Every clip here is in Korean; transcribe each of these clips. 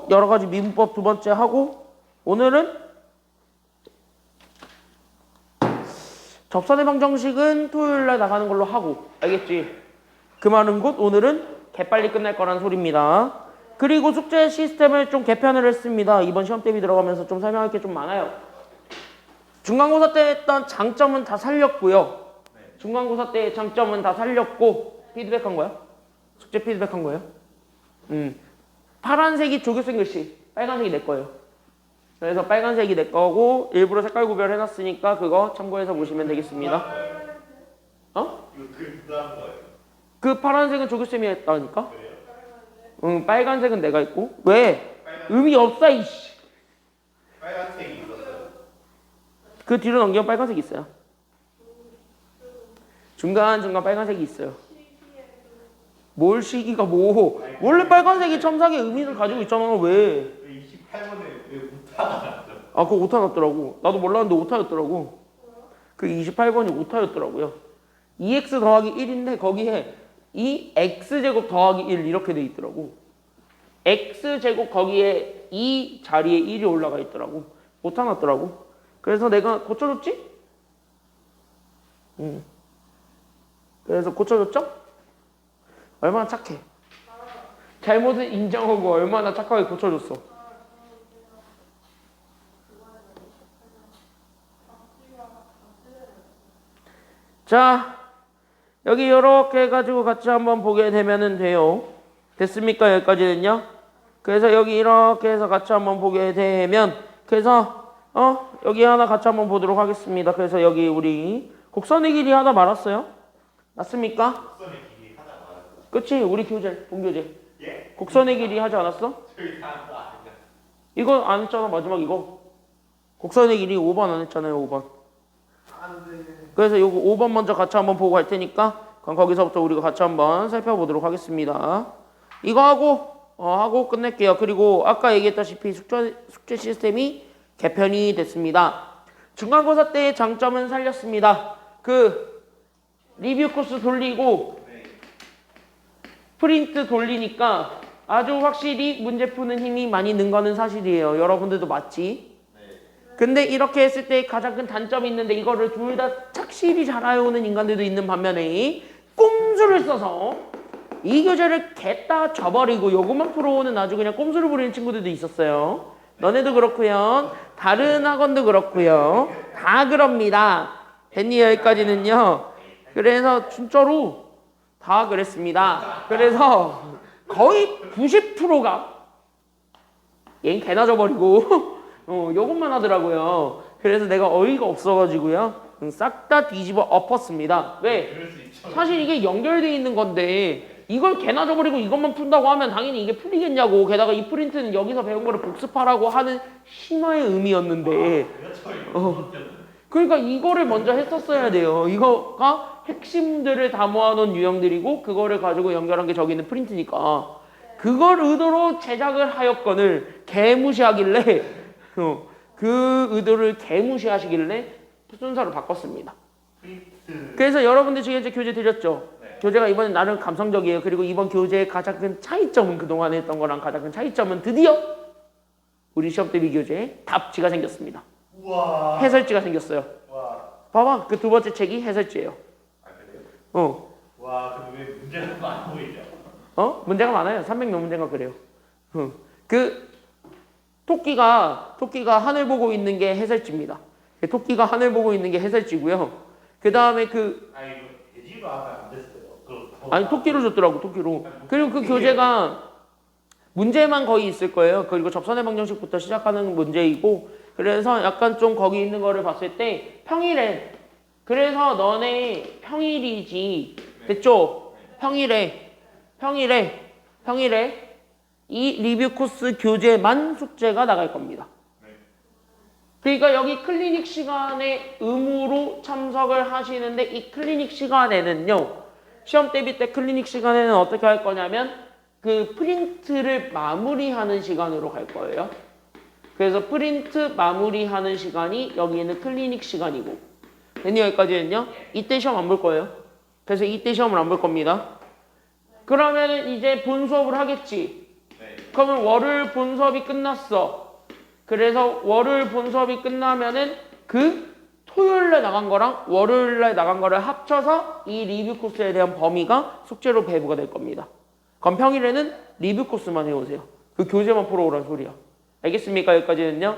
여러 가지 미분법 두 번째 하고 오늘은 접선의 방정식은 토요일 날 나가는 걸로 하고 알겠지? 그 말은 곧 오늘은 개빨리 끝날 거란 소리입니다. 그리고 숙제 시스템을 좀 개편을 했습니다. 이번 시험 대비 들어가면서 좀 설명할 게 좀 많아요. 중간고사 때 했던 장점은 다 살렸고요. 중간고사 때의 장점은 다 살렸고 피드백한 거야? 숙제 피드백한 거예요? 파란색이 조교생 글씨, 빨간색이 내 거예요. 그래서 빨간색이 내 거고 일부러 색깔 구별해놨으니까 그거 참고해서 보시면 되겠습니다. 어? 이거 그림 부담한 거예요. 그 파란색은 조교쌤이 했다니까? 응, 빨간색은 내가 했고. 왜? 의미 없어 이씨. 빨간색이 있었어요. 그 뒤로 넘기면 빨간색 있어요. 중간중간 빨간색이 있어요. 뭘 시기가 뭐? 원래 빨간색이 첨삭의 의미를 가지고 있잖아. 왜? 28번에 왜 우타가 났죠? 아, 그거 오타 났더라고. 나도 몰랐는데 오타였더라고. 그 28번이 오타였더라고요. 2x 더하기 1인데 거기에 2x제곱 더하기 1 이렇게 돼 있더라고. x제곱 거기에 2 자리에 1이 올라가 있더라고. 오타 났더라고. 그래서 내가 고쳐줬지? 그래서 고쳐줬죠? 얼마나 착해. 잘못을 인정하고 얼마나 착하게 고쳐줬어. 자, 여기 이렇게 해가지고 같이 한번 보게 되면은 돼요. 됐습니까? 여기까지는요? 그래서 여기 이렇게 해서 같이 한번 보게 되면 그래서 여기 하나 같이 한번 보도록 하겠습니다. 그래서 여기 우리 곡선의 길이 하나 말았어요. 맞습니까? 곡선의 길이 하나 많았어요. 그치? 우리 교재, 본교재. 예? 곡선의 길이 하지 않았어? 저희 다거 아니야. 이거 안 했잖아, 마지막 이거. 곡선의 길이 5번 안 했잖아요, 5번. 그래서 요거 5번 먼저 같이 한번 보고 갈 테니까 그럼 거기서부터 우리가 같이 한번 살펴보도록 하겠습니다. 이거 하고 끝낼게요. 그리고 아까 얘기했다시피 숙제 시스템이 개편이 됐습니다. 중간고사 때의 장점은 살렸습니다. 그 리뷰 코스 돌리고 프린트 돌리니까 아주 확실히 문제 푸는 힘이 많이 는 거는 사실이에요. 여러분들도 맞지? 근데 이렇게 했을 때 가장 큰 단점이 있는데 이거를 둘 다 착실히 잘 알아오는 인간들도 있는 반면에 꼼수를 써서 이 교재를 개따 줘버리고 요것만 풀어오는 아주 그냥 꼼수를 부리는 친구들도 있었어요. 너네도 그렇고요. 다른 학원도 그렇고요. 다 그럽니다. 됐니? 여기까지는요. 그래서 진짜로 다 그랬습니다. 그래서 거의 90%가 얘는 개나 줘버리고 요것만 하더라고요. 그래서 내가 어이가 없어가지고요. 싹 다 뒤집어 엎었습니다. 왜? 사실 이게 연결되어 있는 건데 이걸 개나 줘버리고 이것만 푼다고 하면 당연히 이게 풀리겠냐고. 게다가 이 프린트는 여기서 배운 거를 복습하라고 하는 신화의 의미였는데 그러니까 이거를 먼저 했었어야 돼요. 이거가 핵심들을 다 모아놓은 유형들이고 그거를 가지고 연결한 게 저기 있는 프린트니까 그걸 의도로 제작을 하였건을 개무시하길래 그 의도를 개무시하시길래 순서를 바꿨습니다. 그래서 여러분들 지금 이제 교재 드렸죠? 교재가 이번엔 나름 감성적이에요. 그리고 이번 교재의 가장 큰 차이점은 그동안 했던 거랑 가장 큰 차이점은 드디어 우리 시험 대비 교재에 답지가 생겼습니다. 우와. 해설지가 생겼어요. 와. 봐봐. 그 두 번째 책이 해설지예요. 아 그래요? 와, 근데 왜 문제가 많아 보이죠? 문제가 많아요. 300몇 문제가 그래요. 그 토끼가 하늘 보고 있는 게 해설지입니다. 토끼가 하늘 보고 있는 게 해설지고요. 그 다음에 아 이거 돼지로 하면 안 됐어요. 아니 토끼로 줬더라고, 토끼로. 그리고 그 교재가 문제만 거의 있을 거예요. 그리고 접선의 방정식부터 시작하는 문제이고 그래서 약간 좀 거기 있는 거를 봤을 때 평일에 그래서 너네 평일이지 됐죠? 평일에 이 리뷰 코스 교재만 숙제가 나갈 겁니다. 그러니까 여기 클리닉 시간에 의무로 참석을 하시는데 이 클리닉 시간에는요. 시험 대비 때 클리닉 시간에는 어떻게 할 거냐면 그 프린트를 마무리하는 시간으로 갈 거예요. 그래서 프린트 마무리하는 시간이 여기는 클리닉 시간이고 됐니? 여기까지는요. 이때 시험 안 볼 거예요. 그래서 이때 시험을 안 볼 겁니다. 그러면 이제 본 수업을 하겠지. 그러면 월요일 본수업이 끝났어. 그래서 월요일 본수업이 끝나면은 그 토요일에 나간 거랑 월요일에 나간 거를 합쳐서 이 리뷰 코스에 대한 범위가 숙제로 배부가 될 겁니다. 그럼 평일에는 리뷰 코스만 해오세요. 그 교재만 풀어오란 소리야. 알겠습니까? 여기까지는요.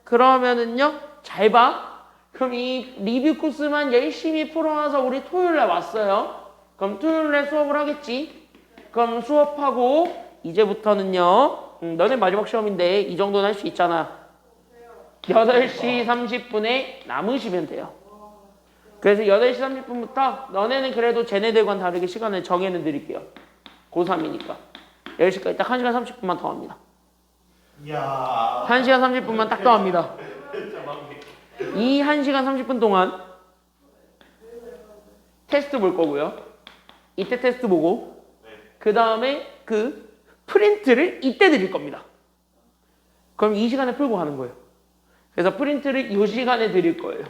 그러면은요, 잘 봐. 그럼 이 리뷰 코스만 열심히 풀어와서 우리 토요일에 왔어요. 그럼 토요일에 수업을 하겠지. 그럼 수업하고 이제부터는요, 너네 마지막 시험인데 이 정도는 할 수 있잖아. 8시 30분에 남으시면 돼요. 그래서 8시 30분부터 너네는 그래도 쟤네들과는 다르게 시간을 정해는 드릴게요. 고3이니까 10시까지 딱 1시간 30분만 더 합니다. 이야. 1시간 30분만 딱 더 합니다. 이 1시간 30분 동안 테스트 볼 거고요. 이때 테스트 보고 그 다음에 그 프린트를 이때 드릴 겁니다. 그럼 이 시간에 풀고 가는 거예요. 그래서 프린트를 이 시간에 드릴 거예요.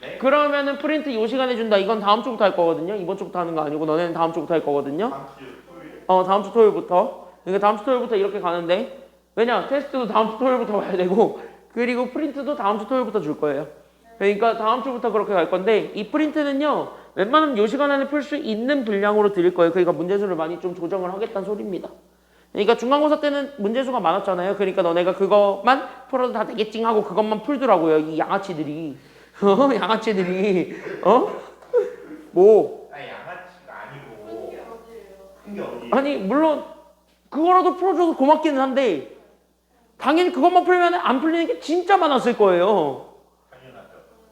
네? 그러면은 프린트 이 시간에 준다. 이건 다음 주부터 할 거거든요. 이번 주부터 하는 거 아니고 너네는 다음 주부터 할 거거든요. 다음 주 토요일. 다음 주 토요일부터. 그러니까 다음 주 토요일부터 이렇게 가는데 왜냐? 테스트도 다음 주 토요일부터 봐야 되고 그리고 프린트도 다음 주 토요일부터 줄 거예요. 그러니까 다음 주부터 그렇게 갈 건데 이 프린트는요. 웬만하면 이 시간 안에 풀 수 있는 분량으로 드릴 거예요. 그러니까 문제수를 많이 좀 조정을 하겠다는 소리입니다. 그러니까 중간고사 때는 문제수가 많았잖아요. 그러니까 너네가 그것만 풀어도 다 되겠지 하고 그것만 풀더라고요. 이 양아치들이. 양아치들이. 뭐. 아니 양아치가 아니고. 큰 게 어디? 아니 물론 그거라도 풀어줘서 고맙기는 한데 당연히 그것만 풀면 안 풀리는 게 진짜 많았을 거예요. 당연하죠.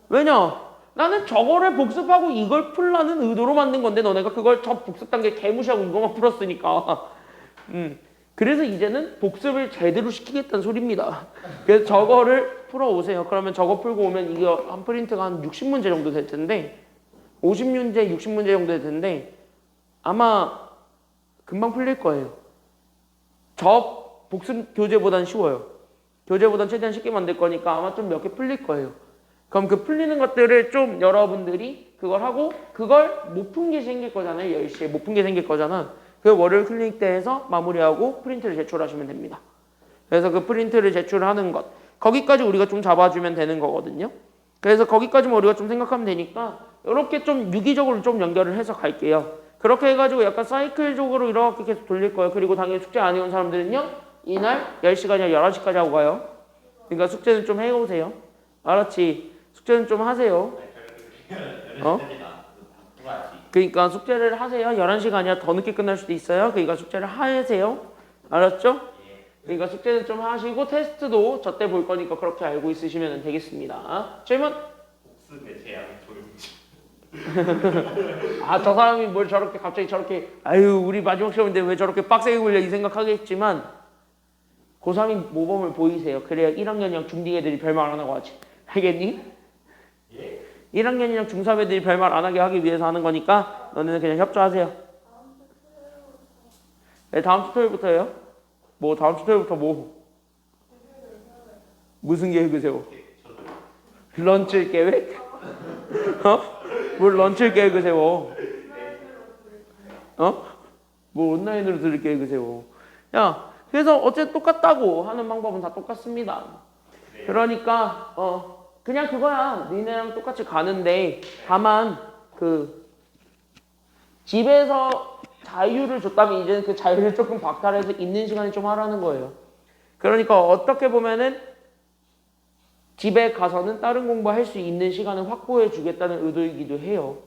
왜냐? 나는 저거를 복습하고 이걸 풀라는 의도로 만든 건데 너네가 그걸 저 복습 단계 개무시하고 이것만 풀었으니까. 그래서 이제는 복습을 제대로 시키겠다는 소리입니다. 그래서 저거를 풀어오세요. 그러면 저거 풀고 오면 이게 한 프린트가 한 60문제 정도 될 텐데 50문제, 60문제 정도 될 텐데 아마 금방 풀릴 거예요. 저 복습 교재보단 쉬워요. 교재보단 최대한 쉽게 만들 거니까 아마 좀 몇 개 풀릴 거예요. 그럼 그 풀리는 것들을 좀 여러분들이 그걸 하고 그걸 못 푼 게 생길 거잖아요. 10시에 못 푼 게 생길 거잖아. 그 월요일 클리닉 때에서 마무리하고 프린트를 제출하시면 됩니다. 그래서 그 프린트를 제출하는 것 거기까지 우리가 좀 잡아주면 되는 거거든요. 그래서 거기까지만 우리가 좀 생각하면 되니까 이렇게 좀 유기적으로 좀 연결을 해서 갈게요. 그렇게 해가지고 약간 사이클적으로 이렇게 계속 돌릴 거예요. 그리고 당연히 숙제 안 해온 사람들은요. 이날 10시가 아니라 11시까지 하고 가요. 그러니까 숙제는 좀 해오세요. 알았지? 숙제는 좀 하세요. 그러니까 숙제를 하세요. 11시가 아니라 더 늦게 끝날 수도 있어요. 그러니까 숙제를 하세요. 알았죠? 그러니까 숙제는 좀 하시고 테스트도 저 때 볼 거니까 그렇게 알고 있으시면 되겠습니다. 질문? 복습의 제약이 조용지. 저 사람이 뭘 저렇게 갑자기 저렇게 아유 우리 마지막 시험인데 왜 저렇게 빡세게 굴려 이 생각하겠지만 고3이 모범을 보이세요. 그래야 1학년이랑 중2 애들이 별말 안 하고 하지. 알겠니? 예. 1학년이랑 중3 애들이 별말 안 하게 하기 위해서 하는 거니까 너네는 그냥 협조하세요. 네, 다음 주 토요일부터예요? 뭐 다음 주 토요일부터 뭐? 무슨 계획을 세워? 런치 계획? 뭘 런치 계획을 세워? 뭐 온라인으로 들을 계획을 세워? 야, 그래서 어쨌든 똑같다고 하는 방법은 다 똑같습니다. 그러니까 그냥 그거야. 니네랑 똑같이 가는데 다만 그 집에서 자유를 줬다면 이제는 그 자유를 조금 박탈해서 있는 시간에 좀 하라는 거예요. 그러니까 어떻게 보면은 집에 가서는 다른 공부할 수 있는 시간을 확보해 주겠다는 의도이기도 해요.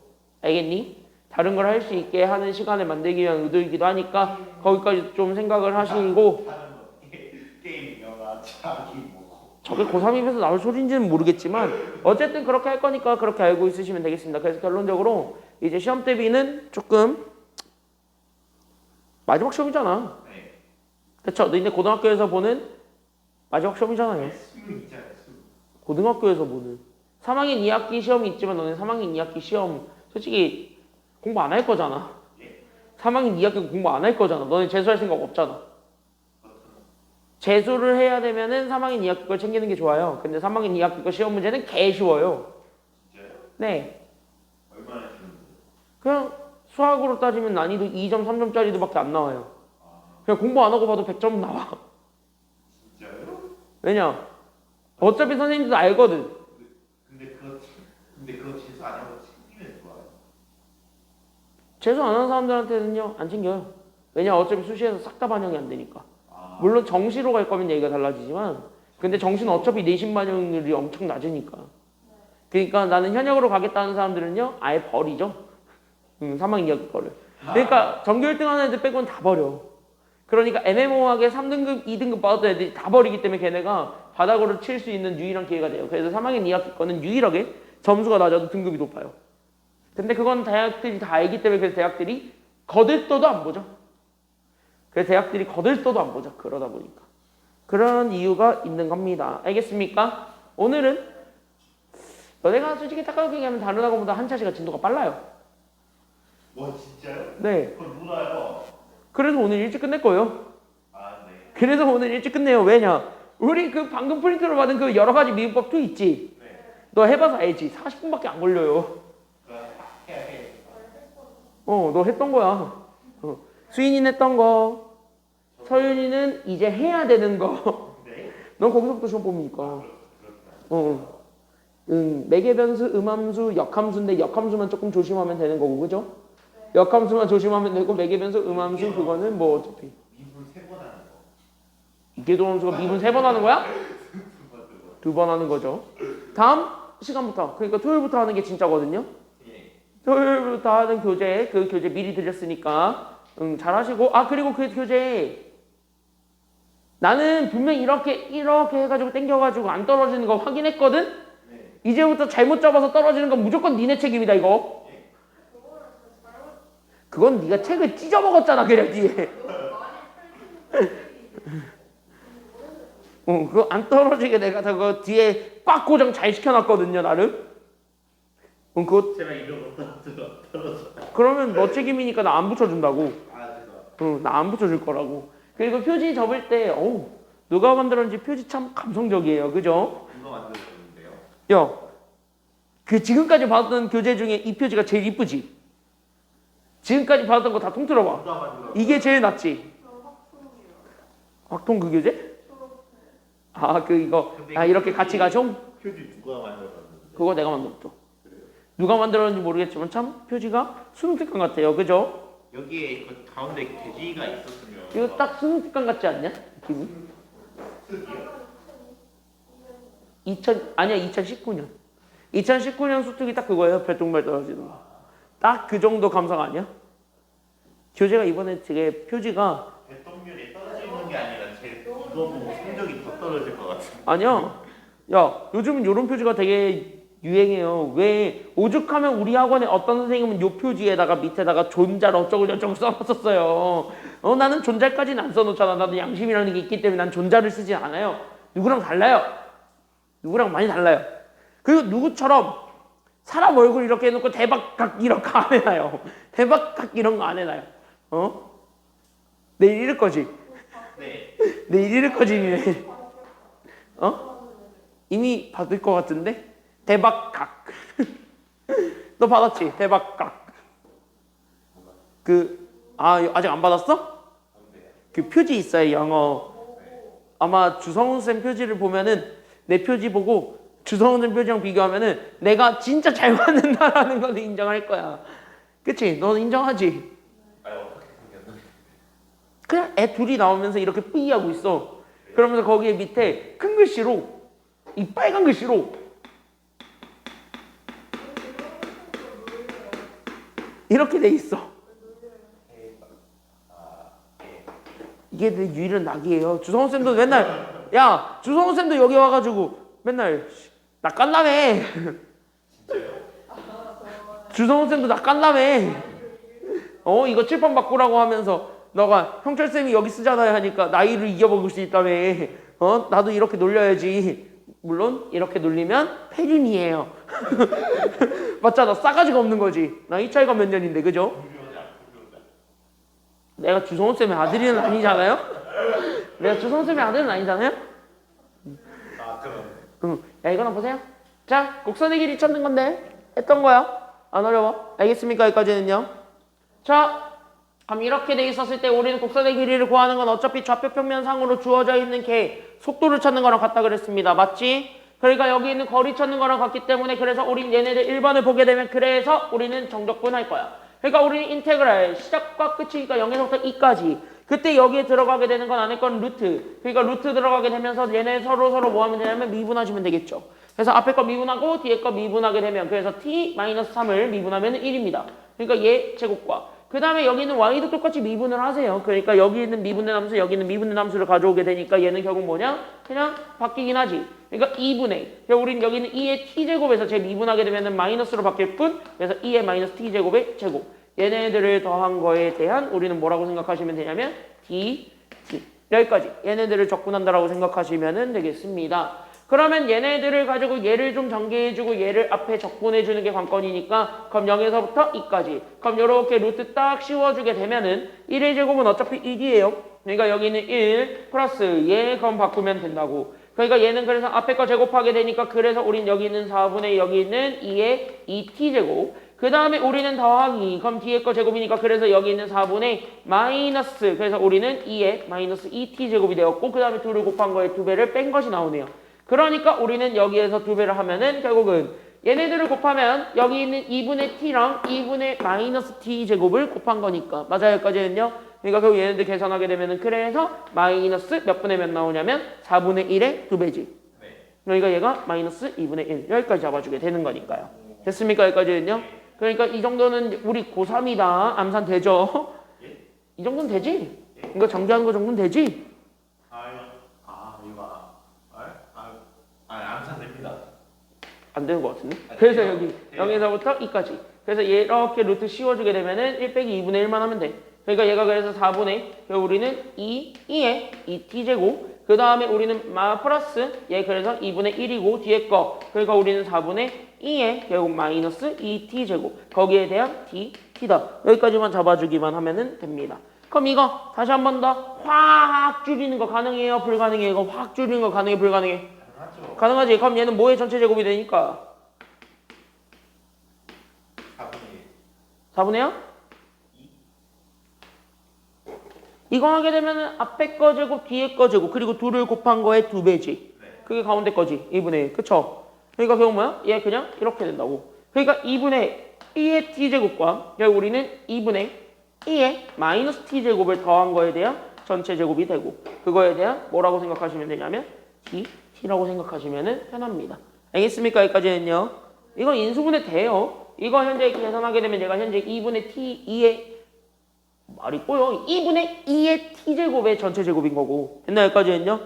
알겠니? 다른 걸 할 수 있게 하는 시간을 만들기 위한 의도이기도 하니까 거기까지 좀 생각을 하시고 게임, 영화, 자기 뭐. 저게 고3 입에서 나올 소리인지는 모르겠지만 어쨌든 그렇게 할 거니까 그렇게 알고 있으시면 되겠습니다. 그래서 결론적으로 이제 시험 대비는 조금 마지막 시험이잖아. 네. 그렇죠? 너희네 고등학교에서 보는 마지막 시험이잖아요. 수능이잖아요. 수능. 고등학교에서 보는 3학년 2학기 시험이 있지만 너네 3학년 2학기 시험 솔직히 공부 안 할 거잖아. 3학년 2학기 공부 안 할 거잖아. 너네 재수할 생각 없잖아. 재수를 해야 되면은 3학년 2학기 걸 챙기는 게 좋아요. 근데 3학년 2학기 거 시험 문제는 개 쉬워요. 진짜요? 네. 얼마나 쉬운데? 그냥 수학으로 따지면 난이도 2점, 3점짜리도 밖에 안 나와요. 그냥 공부 안 하고 봐도 100점 나와. 진짜요? 왜냐? 어차피 선생님도 알거든. 근데 그거 재수 안 하고 챙기면 좋아요. 재수 안 하는 사람들한테는요 안 챙겨요. 왜냐? 어차피 수시에서 싹 다 반영이 안 되니까. 물론 정시로 갈 거면 얘기가 달라지지만 근데 정시는 어차피 내신 반영률이 엄청 낮으니까. 그러니까 나는 현역으로 가겠다는 사람들은요 아예 버리죠. 3학년 2학기 거를. 그러니까 전교 1등 하는 애들 빼고는 다 버려. 그러니까 애매모호하게 3등급, 2등급 받았던 애들이 다 버리기 때문에 걔네가 바닥으로 칠 수 있는 유일한 기회가 돼요. 그래서 3학년 2학기 거는 유일하게 점수가 낮아도 등급이 높아요. 근데 그건 대학들이 다 알기 때문에 그래서 대학들이 거들떠도 안 보죠. 그래서 대학들이 거들떠도 안 보죠. 그러다 보니까. 그런 이유가 있는 겁니다. 알겠습니까? 오늘은 너네가 솔직히 딱 얘기하면 다른 학원보다 한 차시가 진도가 빨라요. 와 진짜요? 네. 그건 누나요. 그래서 오늘 일찍 끝낼 거예요. 아 네. 그래서 오늘 일찍 끝내요. 왜냐? 우리 그 방금 프린트로 받은 그 여러 가지 미분법 2 있지? 네. 너 해봐서 알지? 40분밖에 안 걸려요. 해야. 너 했던 거야. 수인이는 했던 거, 서윤이는 이제 해야 되는 거. 네. 넌 거기서부터 시험 봅니까? 매개변수, 음함수, 역함수인데 역함수만 조금 조심하면 되는 거고, 그죠? 역함수만 조심하면 되고 매개변수, 음함수 그거는 뭐 어차피. 미분 3번 하는 거. 이계도함수가 미분 3번 하는 거야? 2번 하는 거죠. 다음 시간부터, 그러니까 토요일부터 하는 게 진짜거든요. 예. 토요일부터 하는 교재, 그 교재 미리 드렸으니까 잘 하시고. 그리고 그 교재 나는 분명 이렇게 해가지고 땡겨가지고 안 떨어지는 거 확인했거든? 네. 이제부터 잘못 잡아서 떨어지는 건 무조건 니네 책임이다 이거. 그건 네가 책을 찢어먹었잖아 그래 뒤에. 그거 안 떨어지게 내가 그거 뒤에 꽉 고정 잘 시켜놨거든요 나름. 그거 제가 이런 거 떨어져. 그러면 너 책임이니까 나 안 붙여준다고. 아 죄송합니다. 나 안 붙여줄 거라고. 그리고 표지 접을 때 누가 만들었는지 표지 참 감성적이에요. 그죠? 이거 만들었는데요. 야, 그 지금까지 받았던 교재 중에 이 표지가 제일 이쁘지? 지금까지 받았던 거 다 통틀어봐. 누가 만들었어요? 이게 제일 낫지? 확통 그 교재? 이렇게 같이 가죠? 표지 누가 만들었는데? 그거 내가 만들었죠. 누가 만들었는지 모르겠지만 참 표지가 수능 특강 같아요. 그죠? 여기에 그 가운데 돼지가 있었으면. 이거 딱 수능 특강 같지 않냐? 느낌이? 2019년. 2019년 수특이 딱 그거예요. 별똥별 떨어지는 거. 딱 그 정도 감성 아니야? 교재가 이번에 되게 표지가 배똥률이 떨어지는 게 아니라 이거 보고 성적이 더 떨어질 것 같은데. 아니야. 야, 요즘은 이런 표지가 되게 유행해요. 왜 오죽하면 우리 학원에 어떤 선생님은 요 표지에다가 밑에다가 존잘 어쩌고 저쩌고 써놨었어요. 나는 존잘까지는 안 써놓잖아. 나도 양심이라는 게 있기 때문에 난 존잘을 쓰지 않아요. 누구랑 달라요. 누구랑 많이 달라요. 그리고 누구처럼 사람 얼굴 이렇게 해놓고 대박각 이렇게 안 해놔요. 대박각 이런 거 안 해놔요. 내일 잃을 거지? 네. 내일 잃을 거지 니네. 이미 받을 것 같은데? 대박각. 너 받았지? 대박각. 아직 안 받았어? 그 표지 있어요 영어. 아마 주성훈 쌤 표지를 보면은 내 표지 보고 주성훈 쌤 표지랑 비교하면은 내가 진짜 잘 맞는다라는 걸 인정할 거야. 그치? 너는 인정하지? 어떻게 생겼나? 그냥 애 둘이 나오면서 이렇게 뿌이 하고 있어. 그러면서 거기에 밑에 큰 글씨로 이 빨간 글씨로 이렇게 돼 있어. 이게 내 유일한 낙이에요. 주성훈 쌤도 맨날 주성훈 쌤도 여기 와가지고 맨날 나 깐다며. 주성훈 쌤도 나 깐다며. 이거 칠판 바꾸라고 하면서 너가 형철 쌤이 여기 쓰잖아요 하니까 나이를 이겨먹을 수 있다며. 나도 이렇게 놀려야지. 물론 이렇게 놀리면 폐륜이에요. 맞잖아. 싸가지가 없는 거지. 나 이 차이가 몇 년인데 그죠? 내가 주성훈 쌤의 아들은 아니잖아요? 내가 주성훈 쌤의 아들은 아니잖아요? 그럼. 야 이거나 보세요. 자, 곡선의 길이 찾는 건데 했던 거야. 안 어려워. 알겠습니까? 여기까지는요. 자, 그럼 이렇게 돼 있었을 때 우리는 곡선의 길이를 구하는 건 어차피 좌표 평면상으로 주어져 있는 개 속도를 찾는 거랑 같다 그랬습니다. 맞지? 그러니까 여기 있는 거리 찾는 거랑 같기 때문에 그래서 우린 얘네들 1번을 보게 되면 그래서 우리는 정적분 할 거야. 그러니까 우리는 인테그랄 시작과 끝이니까 0에서부터 2까지 그때 여기에 들어가게 되는 건 안에 건 루트. 그러니까 루트 들어가게 되면서 얘네 서로 뭐 하면 되냐면 미분하시면 되겠죠. 그래서 앞에 거 미분하고 뒤에 거 미분하게 되면 그래서 t-3을 미분하면 1입니다. 그러니까 얘 제곱과 그 다음에 여기 있는 y도 똑같이 미분을 하세요. 그러니까 여기 있는 미분의 함수, 여기 있는 미분의 함수를 가져오게 되니까 얘는 결국 뭐냐? 그냥 바뀌긴 하지. 그러니까 2분의. 그러니까 우린 여기 있는 2의 t제곱에서 제 미분하게 되면은 마이너스로 바뀔 뿐. 그래서 2의 마이너스 t제곱의 제곱. 얘네들을 더한 거에 대한 우리는 뭐라고 생각하시면 되냐면 dt. 여기까지. 얘네들을 적분한다라고 생각하시면 되겠습니다. 그러면 얘네들을 가지고 얘를 좀 전개해주고 얘를 앞에 적분해주는 게 관건이니까 그럼 0에서부터 2까지 그럼 이렇게 루트 딱 씌워주게 되면은 1의 제곱은 어차피 1이에요. 그러니까 여기는 1 플러스 얘 그럼 바꾸면 된다고. 그러니까 얘는 그래서 앞에 거 제곱하게 되니까 그래서 우린 여기 있는 4분의 여기 있는 2의 2t제곱 그 다음에 우리는 더하기 그럼 뒤에 거 제곱이니까 그래서 여기 있는 4분의 마이너스 그래서 우리는 2의 마이너스 2t제곱이 되었고 그 다음에 2를 곱한 거에 2배를 뺀 것이 나오네요. 그러니까 우리는 여기에서 2배를 하면은 결국은 얘네들을 곱하면 여기 있는 2분의 t랑 2분의 마이너스 t제곱을 곱한 거니까 맞아요 여기까지는요. 그러니까 결국 얘네들 계산하게 되면은 그래서 마이너스 몇 분의 몇 나오냐면 4분의 1의 2배지. 그러니까 얘가 마이너스 2분의 1 여기까지 잡아주게 되는 거니까요. 됐습니까 여기까지는요. 그러니까 이 정도는 우리 고3이다 암산 되죠? 이 정도는 되지? 이거 전개하는 거 정도는 되지? 암산됩니다. 안 되는 것 같은데? 그래서 여기 0에서부터 2까지. 그래서 이렇게 루트 씌워주게 되면은 1 빼기 2분의 1만 하면 돼. 그러니까 얘가 그래서 4분의 우리는 2의 2t제곱 그 다음에 우리는 플러스 얘 그래서 2분의 1이고 뒤에 거 그러니까 우리는 4분의 2의 결국 마이너스 2t제곱 거기에 대한 t다. 여기까지만 잡아주기만 하면은 됩니다. 그럼 이거 다시 한 번 더 확 줄이는 거 가능해요? 불가능해요? 이거 확 줄이는 거 가능해? 불가능해? 가능하지. 그럼 얘는 뭐의 전체 제곱이 되니까? 4분의 4분의 이거 하게 되면은 앞에 거 제곱, 뒤에 거 제곱, 그리고 2를 곱한 거에 2배지. 그게 가운데 거지. 2분의 1. 그쵸? 그러니까 결국 뭐야? 얘 그냥 이렇게 된다고. 그러니까 2분의 2의 t제곱과 결국 우리는 2분의 2의 마이너스 t제곱을 더한 거에 대한 전체 제곱이 되고 그거에 대한 뭐라고 생각하시면 되냐면 t라고 생각하시면 편합니다. 알겠습니까? 여기까지는요. 이건 인수분해 돼요. 이거 현재 계산하게 되면 얘가 현재 2분의 t2의 말이 꼬여. 2분의 2의 t제곱의 전체 제곱인 거고. 됐나 여기까지는요?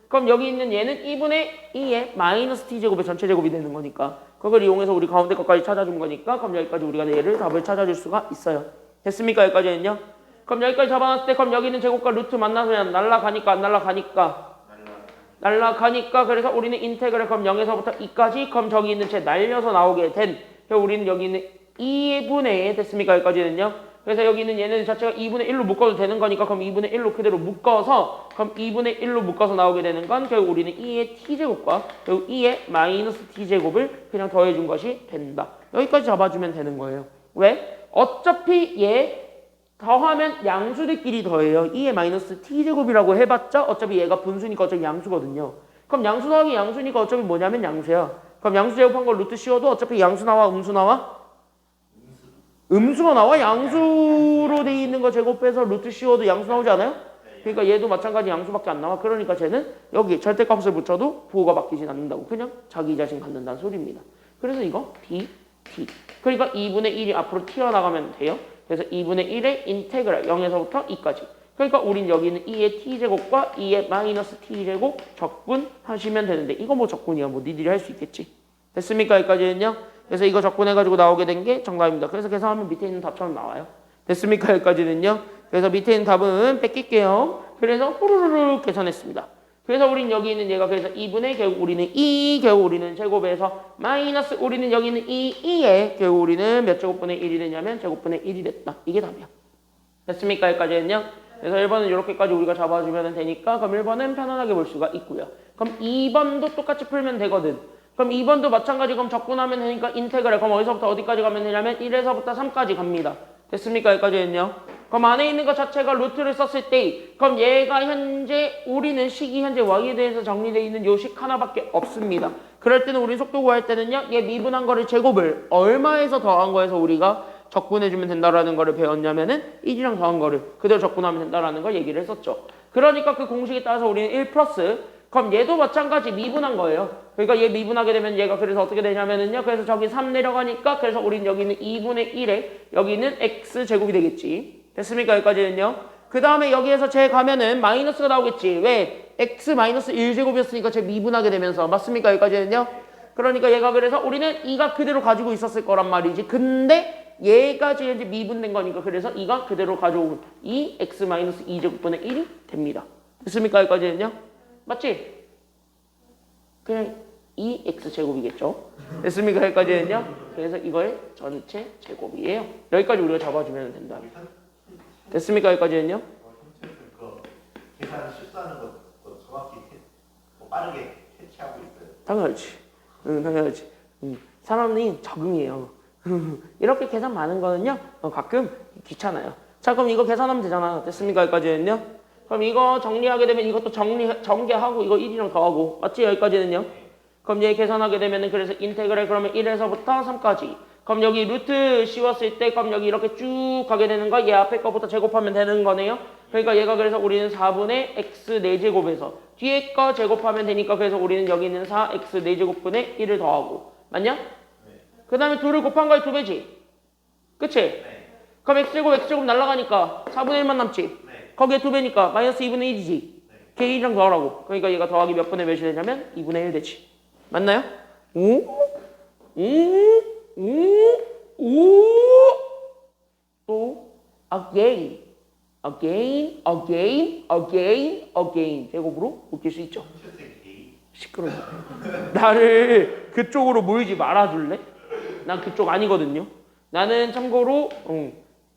그럼 여기 있는 얘는 2분의 2의 마이너스 t제곱의 전체 제곱이 되는 거니까 그걸 이용해서 우리 가운데 것까지 찾아준 거니까 그럼 여기까지 우리가 얘를 답을 찾아줄 수가 있어요. 됐습니까? 여기까지는요? 그럼 여기까지 잡아놨을 때 그럼 여기 있는 제곱과 루트 만나서 그냥 날라가니까 안 날라가니까 날라가니까 그래서 우리는 인테그랄 그럼 0에서부터 2까지 그럼 저기 있는 제 날려서 나오게 된 우리는 여기 있는 2분의 됐습니까? 여기까지는요? 그래서 여기 있는 얘네들 자체가 2분의 1로 묶어도 되는 거니까 그럼 2분의 1로 그대로 묶어서 그럼 2분의 1로 묶어서 나오게 되는 건 결국 우리는 2의 t제곱과 결국 2의 마이너스 t제곱을 그냥 더해준 것이 된다. 여기까지 잡아주면 되는 거예요. 왜? 어차피 얘 더하면 양수들끼리 더해요. 2의 마이너스 t제곱이라고 해봤자 어차피 얘가 분수니까 어차피 양수거든요. 그럼 양수 더하기 양수니까 어차피 뭐냐면 양수야. 그럼 양수 제곱한 걸 루트 씌워도 어차피 양수 나와 음수 나와? 음수가 나와. 양수로 돼 있는 거 제곱해서 루트 씌워도 양수 나오지 않아요? 그러니까 얘도 마찬가지 양수밖에 안 나와. 그러니까 쟤는 여기 절대값을 붙여도 부호가 바뀌진 않는다고. 그냥 자기 자신 갖는다는 소리입니다. 그래서 이거 t. 그러니까 2분의 1이 앞으로 튀어나가면 돼요. 그래서 2분의 1의 인테그랄 0에서부터 2까지. 그러니까 우린 여기 있는 2의 t제곱과 2의 마이너스 t제곱 적분하시면 되는데 이거 뭐 적분이야. 뭐 니들이 할 수 있겠지. 됐습니까? 여기까지는요. 그래서 이거 적분해가지고 나오게 된 게 정답입니다. 그래서 계산하면 밑에 있는 답처럼 나와요. 됐습니까? 여기까지는요. 그래서 밑에 있는 답은 뺏길게요. 그래서 후루루루 계산했습니다. 그래서 우린 여기 있는 얘가 그래서 2분의 결국 우리는 2 결국 우리는 제곱에서 마이너스 우리는 여기 있는 2에 결국 우리는 몇 제곱분의 1이 되냐면 제곱분의 1이 됐다. 이게 답이야. 됐습니까? 여기까지는요. 그래서 1번은 이렇게까지 우리가 잡아주면 되니까 그럼 1번은 편안하게 볼 수가 있고요. 그럼 2번도 똑같이 풀면 되거든. 그럼 2번도 마찬가지 그럼 적분하면 되니까 인테그랄 그럼 어디서부터 어디까지 가면 되냐면 1에서부터 3까지 갑니다. 됐습니까? 여기까지는요. 그럼 안에 있는 것 자체가 루트를 썼을 때 그럼 얘가 현재 우리는 식이 현재 y에 대해서 정리되어 있는 요 식 하나밖에 없습니다. 그럴 때는 우리 속도 구할 때는요. 얘 미분한 거를 제곱을 얼마에서 더한 거에서 우리가 적분해주면 된다라는 거를 배웠냐면은 1이랑 더한 거를 그대로 적분하면 된다라는 걸 얘기를 했었죠. 그러니까 그 공식에 따라서 우리는 1 플러스 그럼 얘도 마찬가지 미분한 거예요. 그러니까 얘 미분하게 되면 얘가 그래서 어떻게 되냐면은요. 그래서 저기 3 내려가니까 그래서 우리는 여기는 2분의 1에 여기는 x 제곱이 되겠지. 됐습니까? 여기까지는요. 그 다음에 여기에서 제 가면은 마이너스가 나오겠지. 왜? x 마이너스 1제곱이었으니까 제 미분하게 되면서 맞습니까? 여기까지는요. 그러니까 얘가 그래서 우리는 2가 그대로 가지고 있었을 거란 말이지. 근데 얘가 이제 미분된 거니까 그래서 2가 그대로 가져오면 2x 마이너스 2제곱분의 1이 됩니다. 됐습니까? 여기까지는요. 맞지? 그냥 2x 제곱이겠죠. 됐습니까? 여기까지는요. 그래서 이걸 전체 제곱이에요. 여기까지 우리가 잡아주면 된다. 됐습니까? 여기까지는요. 그 계산 실수하는 거 정확히 빠르게 캐치하고 있어요. 당연하지. 응, 당연하지. 사람이 적응해요. 이렇게 계산 많은 거는요. 가끔 귀찮아요. 자, 그럼 이거 계산하면 되잖아. 됐습니까? 여기까지는요. 그럼 이거 정리하게 되면 이것도 전개하고 이거 1이랑 더하고 맞지? 여기까지는요. 그럼 얘 계산하게 되면은 그래서 인테그랄 그러면 1에서부터 3까지. 그럼 여기 루트 씌웠을 때 그럼 여기 이렇게 쭉 가게 되는 거 얘 앞에 거부터 제곱하면 되는 거네요. 그러니까 얘가 그래서 우리는 4분의 x 4제곱에서 뒤에 거 제곱하면 되니까 그래서 우리는 여기 있는 4x 4제곱분의 1을 더하고 맞냐? 그 다음에 2를 곱한 거에 2배지. 그치? 그럼 x제곱 날라가니까 4분의 1만 남지. 거기에 2배니까 마이너스 2분의 1이지. 걔 1이랑 더하라고. 그러니까 얘가 더하기 몇 분의 몇이 되냐면 2분의 1 되지. 맞나요? 또 again 제곱으로 웃길 수 있죠. 시끄러워. 나를 그쪽으로 모이지 말아줄래? 난 그쪽 아니거든요. 나는 참고로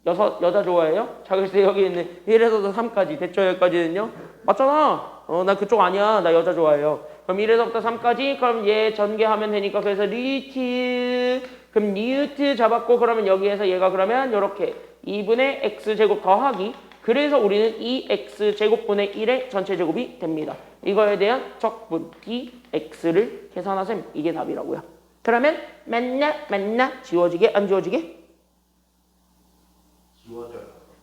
여자 좋아해요? 자, 그래서 여기 있는 1에서부터 3까지 됐죠? 여기까지는요? 맞잖아. 나 그쪽 아니야. 나 여자 좋아해요. 그럼 1에서부터 3까지 그럼 얘 전개하면 되니까 그래서 리트 그럼 리트 잡았고 그러면 여기에서 얘가 그러면 이렇게 2분의 x제곱 더하기 그래서 우리는 2x 제곱분의 1의 전체 제곱이 됩니다. 이거에 대한 적분 dx를 계산하셈. 이게 답이라고요. 그러면 맨날 지워지게 안 지워지게? 지워져요.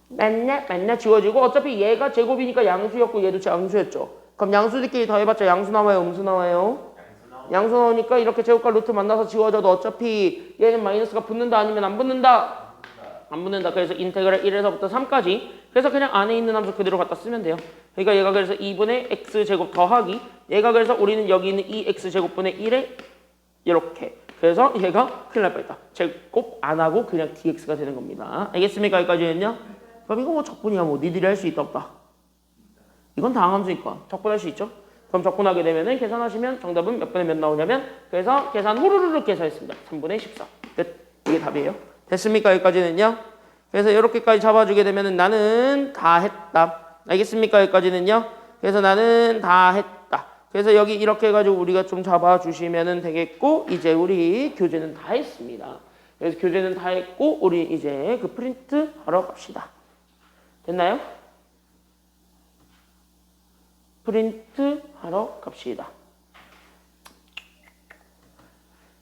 맨날 지워지고 어차피 얘가 제곱이니까 양수였고 얘도 양수였죠. 그럼 양수들끼리 더해봤자 양수 나와요? 음수 나와요? 양수 나오니까 이렇게 제곱과 루트 만나서 지워져도 어차피 얘는 마이너스가 붙는다 아니면 안 붙는다? 안 붙는다. 그래서 인테그랄 1에서부터 3까지 그래서 그냥 안에 있는 함수 그대로 갖다 쓰면 돼요. 그러니까 얘가 그래서 2분의 x제곱 더하기 얘가 그래서 우리는 여기 있는 2x제곱분의 1에 이렇게 그래서 얘가 큰일 날 뻔했다. 제곱 안 하고 그냥 dx가 되는 겁니다. 알겠습니까? 여기까지는요? 그럼 이거 뭐 적분이야. 뭐 니들이 할 수 있다 없다. 이건 다항함수니까 적분할 수 있죠. 그럼 적분하게 되면은 계산하시면 정답은 몇 분의 몇 나오냐면 그래서 계산 후루루룩 계산했습니다. 3분의 14. 끝. 이게 답이에요. 됐습니까? 여기까지는요. 그래서 이렇게까지 잡아주게 되면은 나는 다 했다. 알겠습니까? 여기까지는요. 그래서 나는 다 했다. 그래서 여기 이렇게 해가지고 우리가 좀 잡아주시면은 되겠고 이제 우리 교재는 다 했습니다. 그래서 교재는 다 했고 우리 이제 그 프린트 하러 갑시다. 됐나요? 프린트 하러 갑시다.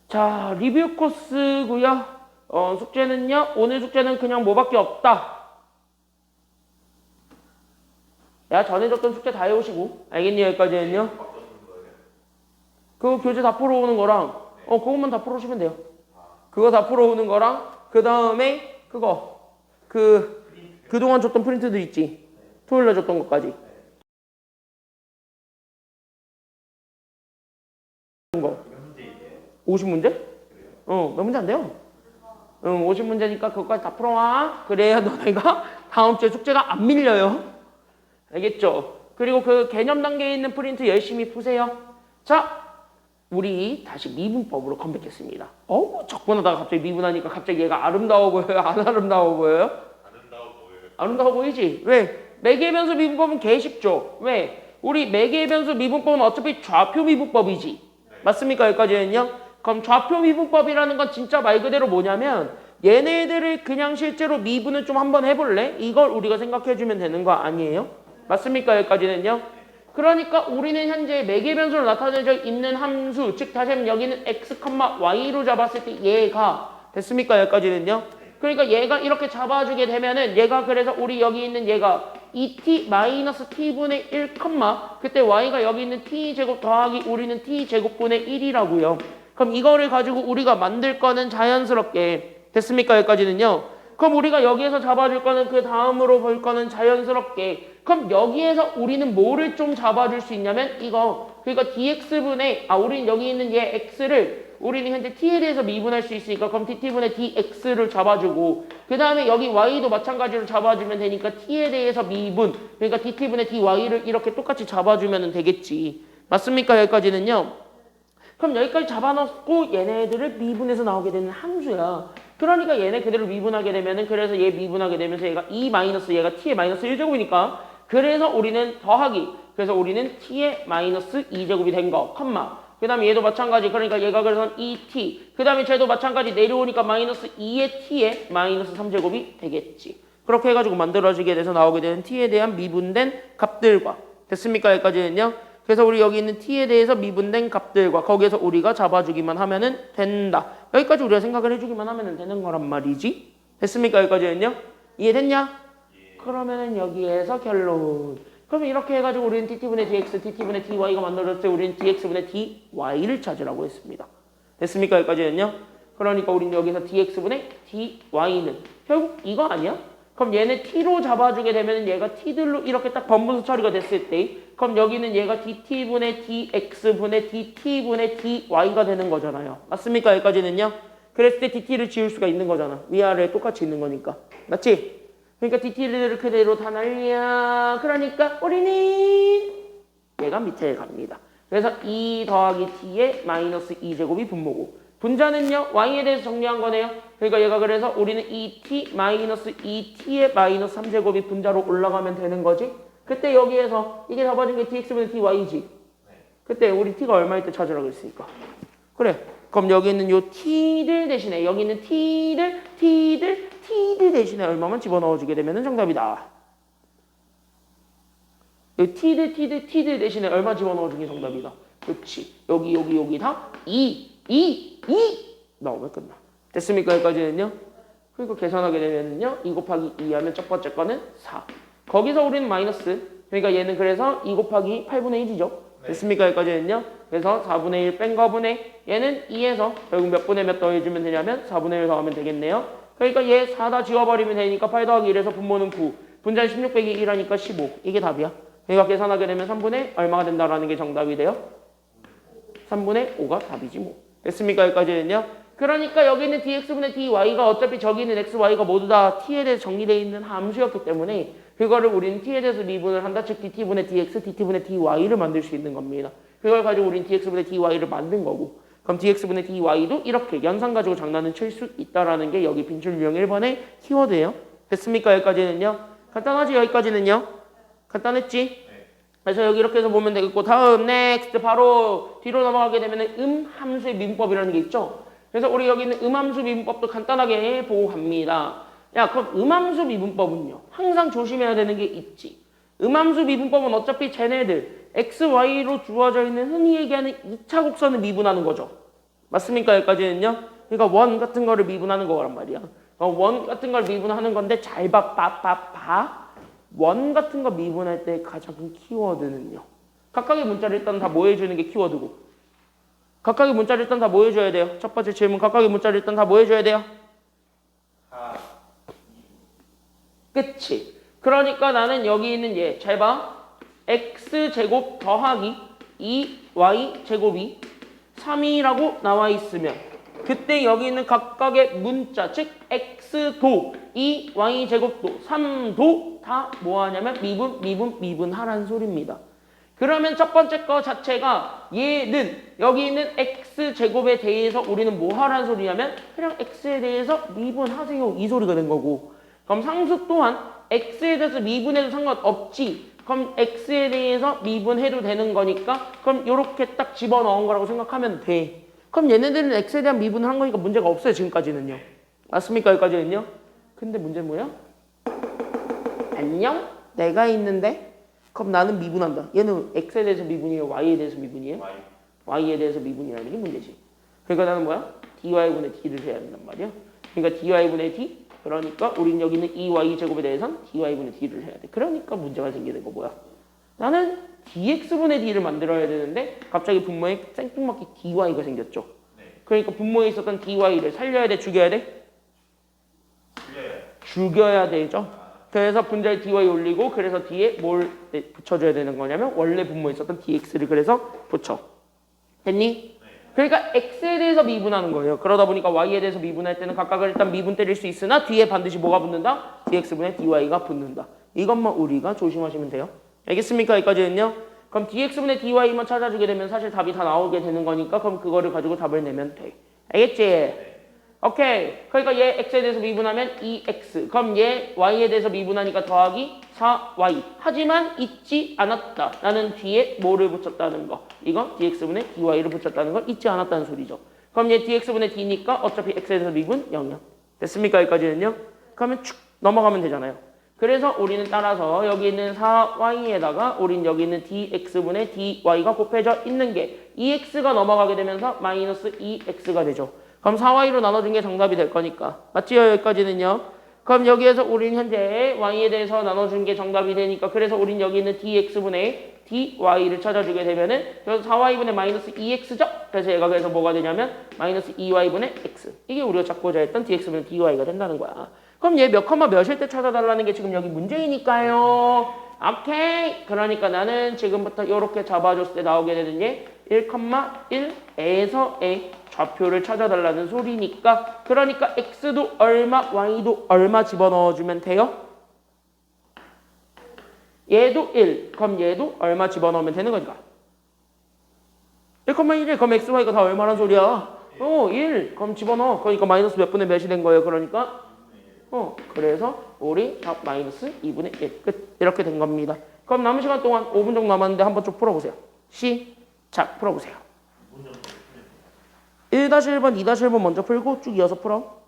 자, 리뷰 코스고요. 숙제는요. 오늘 숙제는 그냥 뭐밖에 없다. 내가 전에 줬던 숙제 다 해오시고 알겠니? 여기까지는요. 그 교재 다 풀어오는 거랑 그것만 다 풀어오시면 돼요. 그거 다 풀어오는 거랑 그 다음에 그거 그동안 줬던 프린트들 있지. 토요일날 줬던 것까지. 거. 50문제? 몇 문제 안 돼요? 50문제니까 그것까지 다 풀어와. 그래야 너네가 다음 주에 숙제가 안 밀려요. 알겠죠? 그리고 그 개념 단계에 있는 프린트 열심히 푸세요. 자, 우리 다시 미분법으로 컴백했습니다. 적분하다가 갑자기 미분하니까 갑자기 얘가 아름다워 보여요? 안 아름다워 보여요? 아름다워 보여요. 아름다워 보이지? 왜? 매개의 변수 미분법은 개 쉽죠? 왜? 우리 매개의 변수 미분법은 어차피 좌표 미분법이지. 맞습니까? 여기까지는요? 그럼 좌표 미분법이라는 건 진짜 말 그대로 뭐냐면 얘네들을 그냥 실제로 미분을 좀 한번 해볼래? 이걸 우리가 생각해주면 되는 거 아니에요? 맞습니까? 여기까지는요? 그러니까 우리는 현재 매개 변수로 나타내져 있는 함수, 즉 다시 한번 여기는 x, y로 잡았을 때 얘가 됐습니까? 여기까지는요? 그러니까 얘가 이렇게 잡아주게 되면은 얘가 그래서 우리 여기 있는 얘가 2t-t분의 1, 그때 y가 여기 있는 t제곱 더하기 우리는 t제곱분의 1이라고요. 그럼 이거를 가지고 우리가 만들 거는 자연스럽게 됐습니까? 여기까지는요. 그럼 우리가 여기에서 잡아줄 거는 그 다음으로 볼 거는 자연스럽게 그럼 여기에서 우리는 뭐를 좀 잡아줄 수 있냐면 이거 그러니까 dx분의 우리는 여기 있는 얘 x를 우리는 현재 t에 대해서 미분할 수 있으니까 그럼 tt분의 dx를 잡아주고 그 다음에 여기 y도 마찬가지로 잡아주면 되니까 t에 대해서 미분 그러니까 dt분의 dy를 이렇게 똑같이 잡아주면 되겠지. 맞습니까? 여기까지는요. 그럼 여기까지 잡아놓고 얘네들을 미분해서 나오게 되는 함수야. 그러니까 얘네 그대로 미분하게 되면은 그래서 얘 미분하게 되면서 얘가 2 마이너스 얘가 t의 마이너스 1제곱이니까 그래서 우리는 더하기 그래서 우리는 t의 마이너스 2제곱이 된 거 그 다음에 얘도 마찬가지 그러니까 얘가 그래서 2t 그 다음에 쟤도 마찬가지 내려오니까 마이너스 2의 t의 마이너스 3제곱이 되겠지. 그렇게 해가지고 만들어지게 돼서 나오게 되는 t에 대한 미분된 값들과 됐습니까? 여기까지는요. 그래서 우리 여기 있는 t에 대해서 미분된 값들과 거기에서 우리가 잡아주기만 하면은 된다. 여기까지 우리가 생각을 해주기만 하면은 되는 거란 말이지. 됐습니까? 여기까지는요. 이해됐냐? 그러면은 여기에서 결론. 그러면 이렇게 해가지고 우리는 tt분의 dx, tt분의 dy가 만들어졌을 때 우리는 dx분의 dy를 찾으라고 했습니다. 됐습니까? 여기까지는요. 그러니까 우리는 여기서 dx분의 dy는 결국 이거 아니야? 그럼 얘네 t로 잡아주게 되면 얘가 t들로 이렇게 딱 번분수 처리가 됐을 때 그럼 여기는 얘가 dt분의 dx분의 dt분의 dy가 되는 거잖아요. 맞습니까? 여기까지는요. 그랬을 때 dt를 지울 수가 있는 거잖아. 위아래 똑같이 있는 거니까. 맞지? 그러니까 dt를 그대로 다 날려. 그러니까 우리는 얘가 밑에 갑니다. 그래서 2 더하기 t의 마이너스 2제곱이 분모고 분자는요 y에 대해서 정리한 거네요. 그러니까 얘가 그래서 우리는 2t 마이너스 2t의 마이너스 3제곱이 분자로 올라가면 되는 거지. 그때 여기에서 이게 잡아준 게 dx분의 dy지. 그때 우리 t가 얼마일 때 찾으라고 했으니까. 그래. 그럼 여기 있는 요 t들 대신에 여기 있는 t들 대신에 얼마만 집어넣어주게 되면 정답이다. 이 t들 대신에 얼마 집어넣어주는 게 정답이다. 그렇지. 여기 다 2 나오면 끝나. 됐습니까? 여기까지는요. 그리고 계산하게 되면요. 2 곱하기 2 하면 첫 번째 거는 4. 거기서 우리는 마이너스. 그러니까 얘는 그래서 2 곱하기 8분의 1이죠. 됐습니까? 여기까지는요. 그래서 4분의 1 뺀 거분의 얘는 2에서 결국 몇 분의 몇 더해주면 되냐면 4분의 1 더하면 되겠네요. 그러니까 얘 4 다 지워버리면 되니까 8 더하기 1에서 분모는 9. 분자는 16 빼기 1 하니까 15. 이게 답이야. 그러니까 계산하게 되면 3분의 얼마가 된다라는 게 정답이 돼요? 3분의 5가 답이지 뭐. 됐습니까? 여기까지는요. 그러니까 여기 있는 dx분의 dy가 어차피 저기 있는 x, y가 모두 다 t에 대해서 정리되어 있는 함수였기 때문에 그거를 우리는 t에 대해서 미분을 한다. 즉 dt분의 dx, dt분의 dy를 만들 수 있는 겁니다. 그걸 가지고 우리는 dx분의 dy를 만든 거고 그럼 dx분의 dy도 이렇게 연산 가지고 장난을 칠 수 있다라는 게 여기 빈출 유형 1번의 키워드예요. 됐습니까? 여기까지는요. 간단하지? 여기까지는요. 간단했지? 그래서 여기 이렇게 해서 보면 되겠고 다음 next 바로 뒤로 넘어가게 되면 함수의 미분법이라는 게 있죠. 그래서 우리 여기 있는 함수 미분법도 간단하게 보고 갑니다. 야 그럼 함수 미분법은요. 항상 조심해야 되는 게 있지. 함수 미분법은 어차피 쟤네들 x, y로 주어져 있는 흔히 얘기하는 2차 곡선을 미분하는 거죠. 맞습니까? 여기까지는요. 그러니까 원 같은 거를 미분하는 거란 말이야. 원 같은 걸 미분하는 건데 잘 봐. 원 같은 거 미분할 때 가장 큰 키워드는요. 각각의 문자를 일단 다 뭐 해주는 게 키워드고 각각의 문자를 일단 다 뭐 해줘야 돼요? 첫 번째 질문 각각의 문자를 일단 다 뭐 해줘야 돼요? 그치? 그러니까 나는 여기 있는 얘 잘 봐. x제곱 더하기 2y제곱이 3이라고 나와 있으면 그때 여기 있는 각각의 문자 즉 x도 2y제곱도 3도 다 뭐하냐면 미분하라는 소리입니다. 그러면 첫 번째 거 자체가 얘는 여기 있는 x제곱에 대해서 우리는 뭐 하라는 소리냐면 그냥 x에 대해서 미분하세요 이 소리가 된 거고 그럼 상수 또한 x에 대해서 미분해도 상관없지. 그럼 x에 대해서 미분해도 되는 거니까 그럼 이렇게 딱 집어넣은 거라고 생각하면 돼. 그럼 얘네들은 x에 대한 미분을 한 거니까 문제가 없어요 지금까지는요. 맞습니까? 여기까지는요? 근데 문제는 뭐야? 안녕? 내가 있는데 그럼 나는 미분한다. 얘는 x에 대해서 미분이에요? y에 대해서 미분이에요? y에 대해서 미분이라는 게 문제지. 그러니까 나는 뭐야? dy분의 d를 해야 된단 말이야. 그러니까 dy분의 d 그러니까 우린 여기 있는 2y 제곱에 대해서는 dy분의 d를 해야 돼. 그러니까 문제가 생기는 거 뭐야? 나는 dx분의 d를 만들어야 되는데 갑자기 분모에 생뚱맞게 dy가 생겼죠. 그러니까 분모에 있었던 dy를 살려야 돼? 죽여야 돼? 죽여야 되죠. 그래서 분자에 dy 올리고 그래서 뒤에 뭘 붙여줘야 되는 거냐면 원래 분모에 있었던 dx를 그래서 붙여. 됐니? 그러니까 x에 대해서 미분하는 거예요. 그러다 보니까 y에 대해서 미분할 때는 각각을 일단 미분 때릴 수 있으나 뒤에 반드시 뭐가 붙는다? dx분의 dy가 붙는다. 이것만 우리가 조심하시면 돼요. 알겠습니까? 여기까지는요. 그럼 dx분의 dy만 찾아주게 되면 사실 답이 다 나오게 되는 거니까 그럼 그거를 가지고 답을 내면 돼. 알겠지? 오케이. 그러니까 얘 x에 대해서 미분하면 2x. 그럼 얘 y에 대해서 미분하니까 더하기 4y. 하지만 잊지 않았다. 나는 뒤에 뭐를 붙였다는 거. 이거 dx분의 dy를 붙였다는 걸 잊지 않았다는 소리죠. 그럼 얘 dx분의 d니까 어차피 x에 대해서 미분 0이야. 됐습니까? 여기까지는요. 그러면 축 넘어가면 되잖아요. 그래서 우리는 따라서 여기 있는 4y에다가 우린 여기 있는 dx분의 dy가 곱해져 있는 게 2x가 넘어가게 되면서 마이너스 2x가 되죠. 그럼 4y로 나눠준 게 정답이 될 거니까. 맞지요? 여기까지는요. 그럼 여기에서 우린 현재 y에 대해서 나눠준 게 정답이 되니까 그래서 우린 여기 있는 dx분의 dy를 찾아주게 되면은 여기서 4y분의 마이너스 2x죠? 그래서 얘가 그래서 뭐가 되냐면 마이너스 2y분의 x. 이게 우리가 찾고자 했던 dx분의 dy가 된다는 거야. 그럼 얘 몇 컴마 몇일 때 찾아달라는 게 지금 여기 문제이니까요. 오케이. 그러니까 나는 지금부터 이렇게 잡아줬을 때 나오게 되는 게 1,1에서의 좌표를 찾아달라는 소리니까 그러니까 x도 얼마, y도 얼마 집어넣어주면 돼요? 얘도 1, 그럼 얘도 얼마 집어넣으면 되는 거니까 1,1이 그럼 x, y가 다 얼마란 소리야? 1, 그럼 집어넣어. 그러니까 마이너스 몇 분의 몇이 된 거예요? 그러니까 그래서 우리 답 마이너스 2분의 1 끝. 이렇게 된 겁니다. 그럼 남은 시간 동안 5분 정도 남았는데 한번 좀 풀어보세요. 시작. 풀어보세요. 1-1번, 2-1번 먼저 풀고 쭉 이어서 풀어.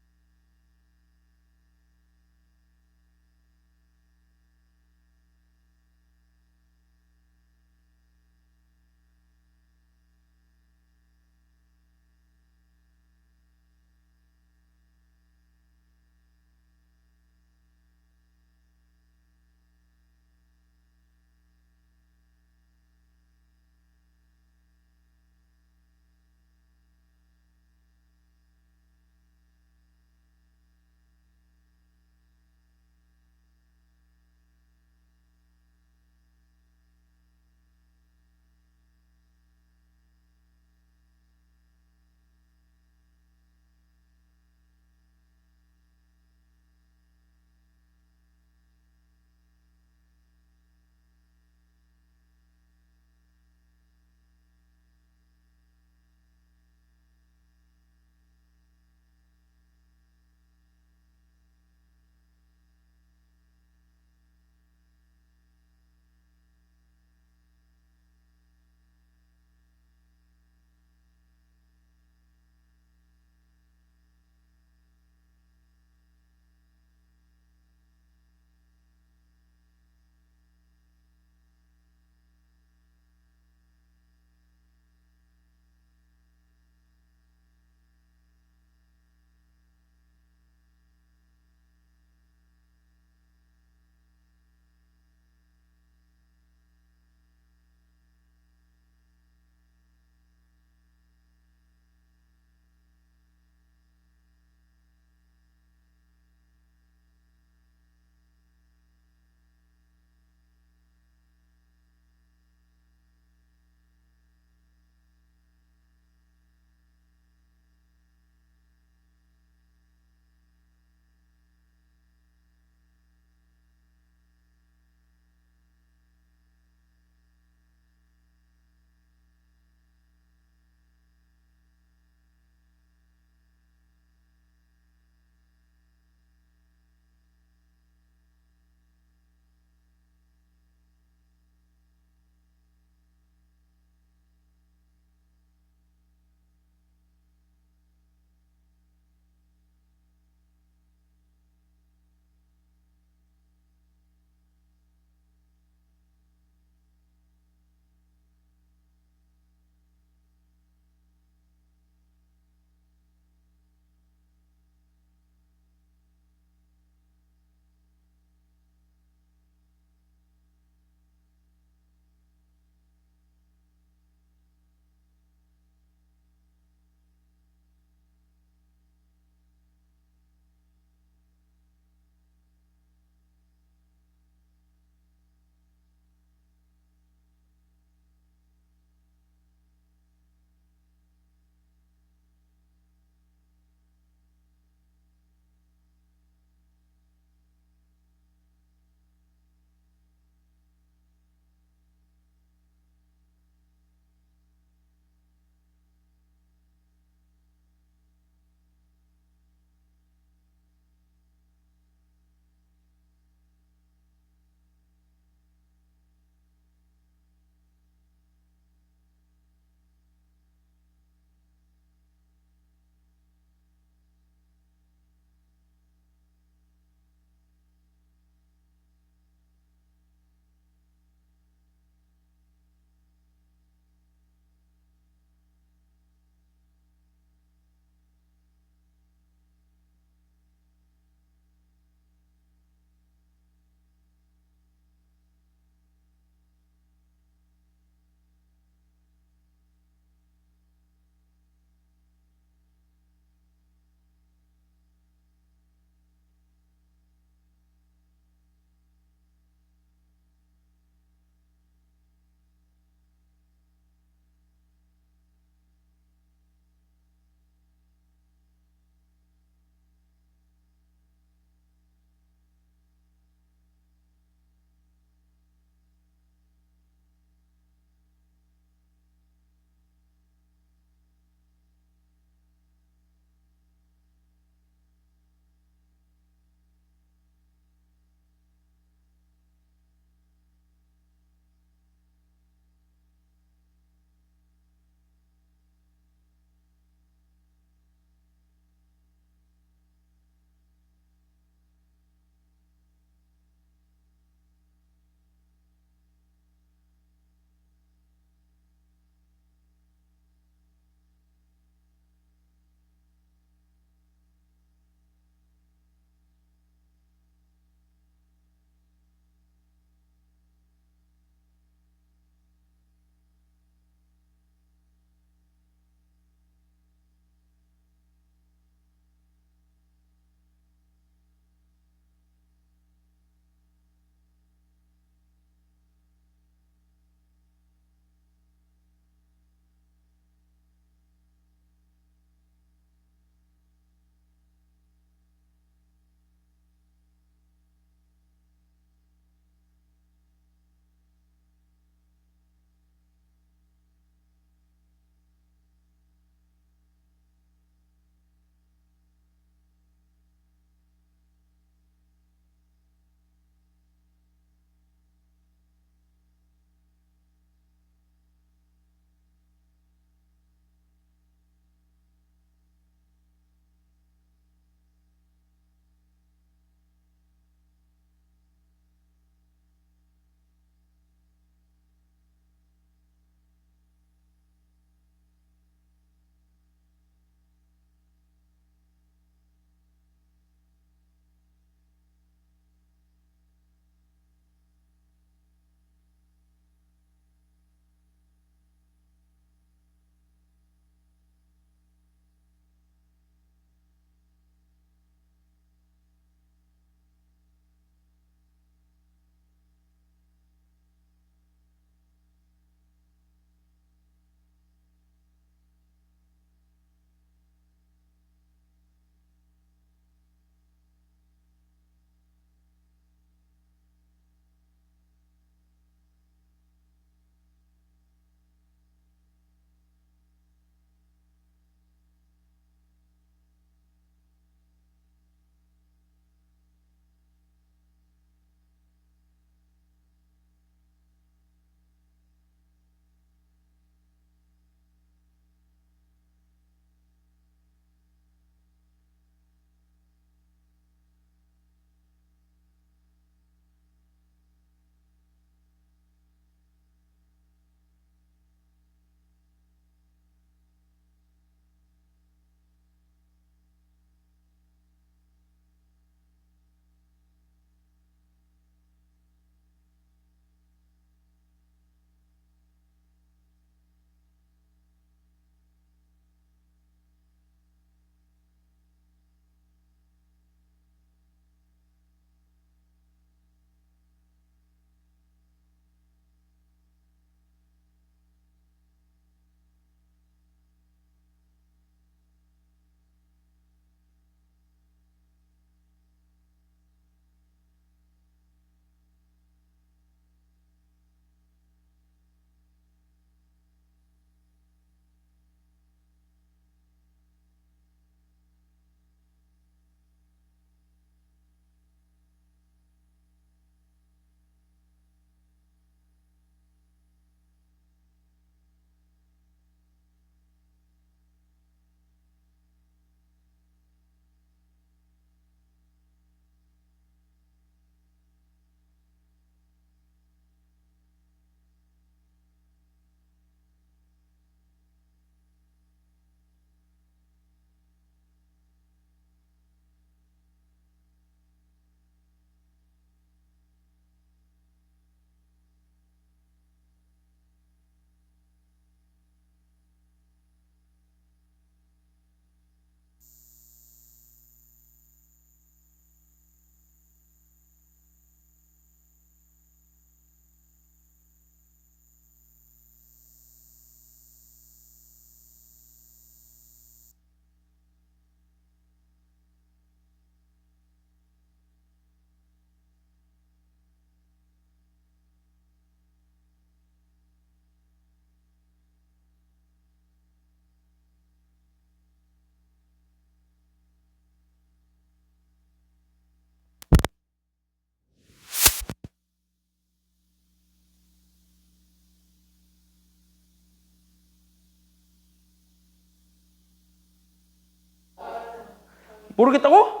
모르겠다고?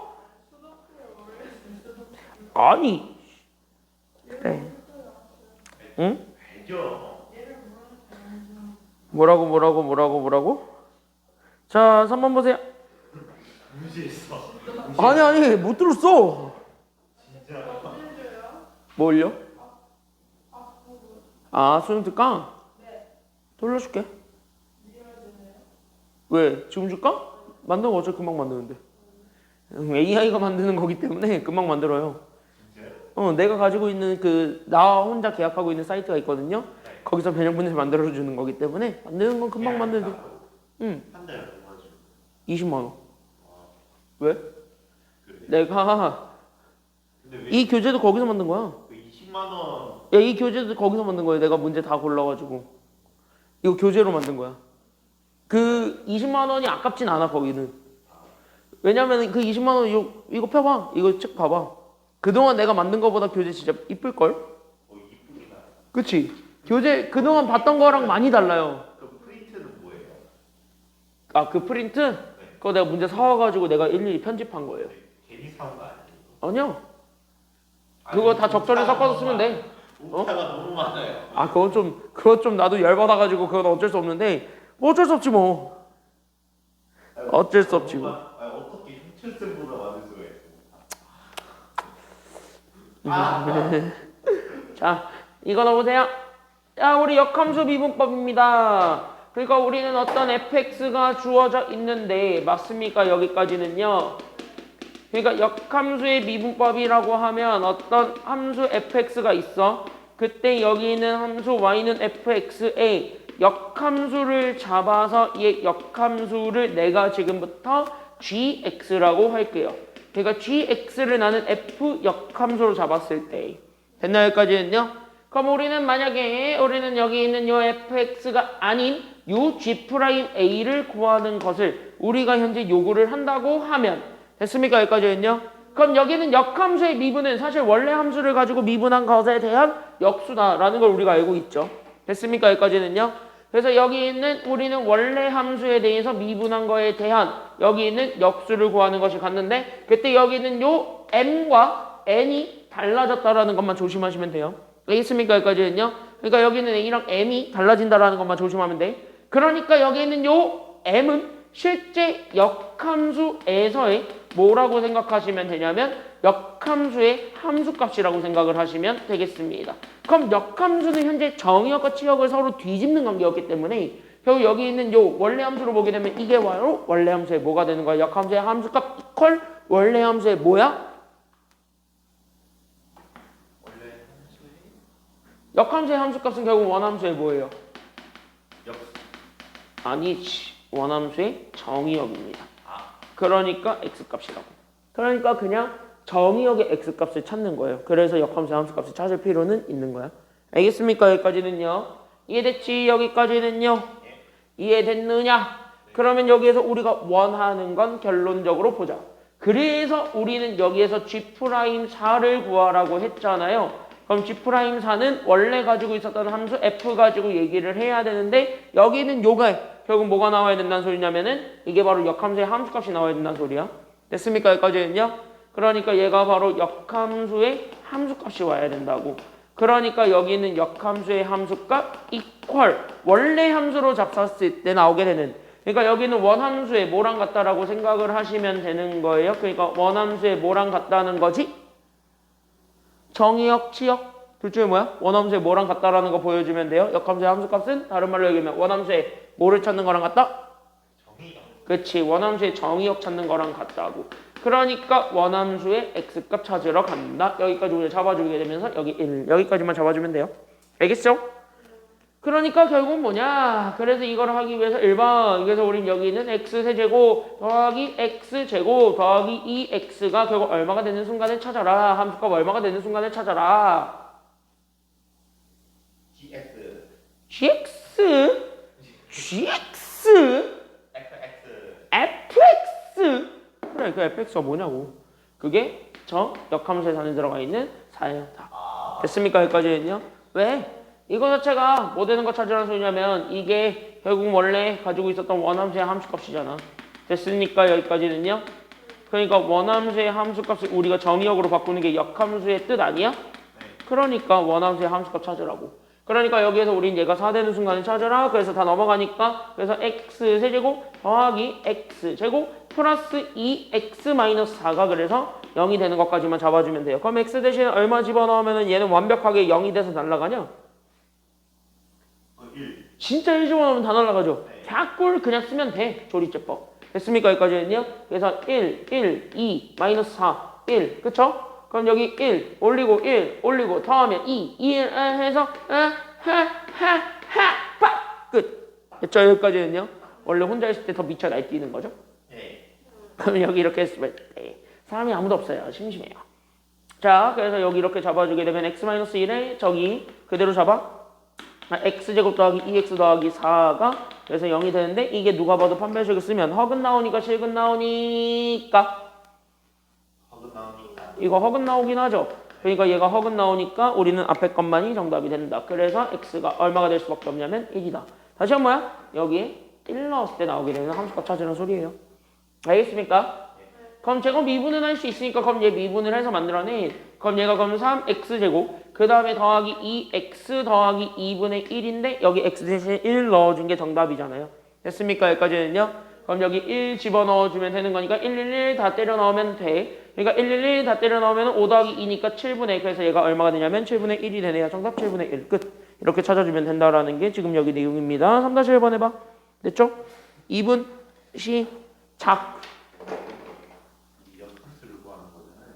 아니. 그래. 응? 알죠. 뭐라고? 자, 3번 보세요. 무시했어. 아니, 못 들었어. 진짜. 뭘요? 아, 수능 특강? 돌려줄게. 왜? 지금 줄까? 만든 거 어차피 금방 만드는데. AI가 만드는 거기 때문에 금방 만들어요. 진짜요? 내가 가지고 있는 나 혼자 계약하고 있는 사이트가 있거든요. 거기서 변형분해서 만들어주는 거기 때문에 만드는 건 금방 만들죠. 응. 한 달에 얼마 줘? 20만 원. 왜? 그래. 내가 근데 왜 이 교재도 거기서 만든 거야. 그 20만 원? 야, 이 교재도 거기서 만든 거야. 내가 문제 다 골라가지고 이거 교재로 만든 거야. 그 20만 원이 아깝진 않아 거기는. 왜냐면 그 20만 원 이거 펴봐. 이거 책 봐봐. 그동안 내가 만든 거보다 교재 진짜 이쁠걸? 이쁘긴 하네. 그치? 교재 그동안 봤던 거랑 많이 달라요. 그 프린트는 뭐예요? 아, 그 프린트? 그거 내가 문제 사와가지고 내가 일일이 편집한 거예요. 괜히 사온 거 아니에요? 아니요. 그거 다 적절히 섞어서 쓰면 돼. 오타가 너무 많아요. 아, 그건 좀 나도 열받아가지고 그건 어쩔 수 없는데 뭐 어쩔 수 없지 뭐. 어쩔 수 없지 뭐. 어떻게 현철쌤보다 많을 수가 있어? 자, 이거 넣어보세요. 자, 우리 역함수 미분법입니다. 그러니까 우리는 어떤 fx가 주어져 있는데 맞습니까? 여기까지는요. 그러니까 역함수의 미분법이라고 하면 어떤 함수 fx가 있어. 그때 여기 있는 함수 y는 fx에 역함수를 잡아서 이 역함수를 내가 지금부터 gx라고 할게요. 그러니까 gx를 나는 f 역함수로 잡았을 때 됐나 여기까지는요? 그럼 우리는 만약에 우리는 여기 있는 요 fx가 아닌 요 g'a를 구하는 것을 우리가 현재 요구를 한다고 하면 됐습니까? 여기까지는요? 그럼 여기는 역함수의 미분은 사실 원래 함수를 가지고 미분한 것에 대한 역수다라는 걸 우리가 알고 있죠. 됐습니까? 여기까지는요? 그래서 여기 있는 우리는 원래 함수에 대해서 미분한 거에 대한 여기 있는 역수를 구하는 것이 같는데 그때 여기 있는 요 m과 n이 달라졌다라는 것만 조심하시면 돼요. 알겠습니까? 여기까지는요? 그러니까 여기 있는 n이랑 m이 달라진다라는 것만 조심하면 돼. 그러니까 여기 있는 요 m은 실제 역함수에서의 뭐라고 생각하시면 되냐면 역함수의 함수값이라고 생각을 하시면 되겠습니다. 그럼 역함수는 현재 정의역과 치역을 서로 뒤집는 관계였기 때문에 결국 여기 있는 요 원래 함수로 보게 되면 이게 바로 원래 함수의 뭐가 되는 거야? 역함수의 함수값 이퀄 원래 함수의 뭐야? 역함수의 함수값은 결국 원함수의 뭐예요? 아니지. 원함수의 정의역입니다. 그러니까 x값이라고. 그러니까 그냥 정의역의 x값을 찾는 거예요. 그래서 역함수의 함수값을 찾을 필요는 있는 거야. 알겠습니까? 여기까지는요. 이해됐지? 여기까지는요. 이해됐느냐? 그러면 여기에서 우리가 원하는 건 결론적으로 보자. 그래서 우리는 여기에서 G'4를 구하라고 했잖아요. 그럼 G'4는 원래 가지고 있었던 함수 f 가지고 얘기를 해야 되는데 여기는 요가 결국 뭐가 나와야 된다는 소리냐면은 이게 바로 역함수의 함수값이 나와야 된다는 소리야. 됐습니까? 여기까지는요. 그러니까 얘가 바로 역함수의 함수값이 와야 된다고. 그러니까 여기는 역함수의 함수값 이퀄 원래 함수로 잡았을 때 나오게 되는 그러니까 여기는 원함수의 뭐랑 같다라고 생각을 하시면 되는 거예요. 그러니까 원함수의 뭐랑 같다는 거지? 정의역, 치역 둘 중에 뭐야? 원함수의 뭐랑 같다라는 거 보여주면 돼요. 역함수의 함수값은 다른 말로 얘기하면 원함수의 뭐를 찾는 거랑 같다? 정의역. 그치. 원함수의 정의역 찾는 거랑 같다고. 그러니까 원함수의 x값 찾으러 간다. 여기까지 우리가 잡아주게 되면서 여기 1 여기까지만 잡아주면 돼요. 알겠죠? 그러니까 결국 뭐냐? 그래서 이걸 하기 위해서 1번 그래서 우린 여기 있는 x세제곱 더하기 x제곱 더하기 2x가 결국 얼마가 되는 순간을 찾아라. 함수값 얼마가 되는 순간을 찾아라. GX. gx? gx? fx? 그래 그 fx가 뭐냐고. 그게 저 역함수의 산에 들어가 있는 사야다. 됐습니까? 여기까지는요? 왜? 이거 자체가 뭐 되는 거 찾으라는 소리냐면 이게 결국 원래 가지고 있었던 원함수의 함수값이잖아. 됐습니까? 여기까지는요? 그러니까 원함수의 함수값을 우리가 정의역으로 바꾸는 게 역함수의 뜻 아니야? 그러니까 원함수의 함수값 찾으라고. 그러니까 여기에서 우린 얘가 4 되는 순간에 찾으라. 그래서 다 넘어가니까 그래서 x 세제곱 더하기 x 제곱 플러스 2x 마이너스 4가 그래서 0이 되는 것까지만 잡아주면 돼요. 그럼 x 대신에 얼마 집어넣으면 얘는 완벽하게 0이 돼서 날아가냐? 1. 진짜 1 집어넣으면 다 날아가죠. 갸꿀 그냥 쓰면 돼. 조리제법. 됐습니까? 여기까지는요? 그래서 1, 2, 마이너스 4, 1. 그쵸? 그럼 여기 1 올리고 1 올리고 더하면 2, 1 해서 끝. 됐죠? 여기까지는요? 원래 혼자 있을 때 더 미쳐 날뛰는 거죠? 네. 그럼 여기 이렇게 했으면 사람이 아무도 없어요. 심심해요. 자, 그래서 여기 이렇게 잡아주게 되면 x-1에 저기 그대로 잡아. x제곱 더하기 2x 더하기 4가 그래서 0이 되는데 이게 누가 봐도 판별식을 쓰면 허근 나오니까 실근 나오니까 허근 나오니까. 이거 허근 나오긴 하죠. 그러니까 얘가 허근 나오니까 우리는 앞에 것만이 정답이 된다. 그래서 x가 얼마가 될 수밖에 없냐면 1이다. 다시 한 번요. 여기에 1 넣었을 때 나오게 되는 함수값 찾으라는 소리예요. 알겠습니까? 그럼 제곱 미분은 할 수 있으니까 그럼 얘 미분을 해서 만들어내. 그럼 얘가 그럼 3x제곱 그 다음에 더하기 2x 더하기 2분의 1인데 여기 x 대신 1 넣어준 게 정답이잖아요. 됐습니까? 여기까지는요. 그럼 여기 1 집어넣어주면 되는 거니까 111 다 때려 넣으면 돼. 그러니까 111 다 때려 넣으면 5 더하기 2니까 7분의 그래서 얘가 얼마가 되냐면 7분의 1이 되네요. 정답 7분의 1 끝. 이렇게 찾아주면 된다라는 게 지금 여기 내용입니다. 3-1번 해봐. 됐죠? 2분 시작. 역함수를 구하는 거잖아요.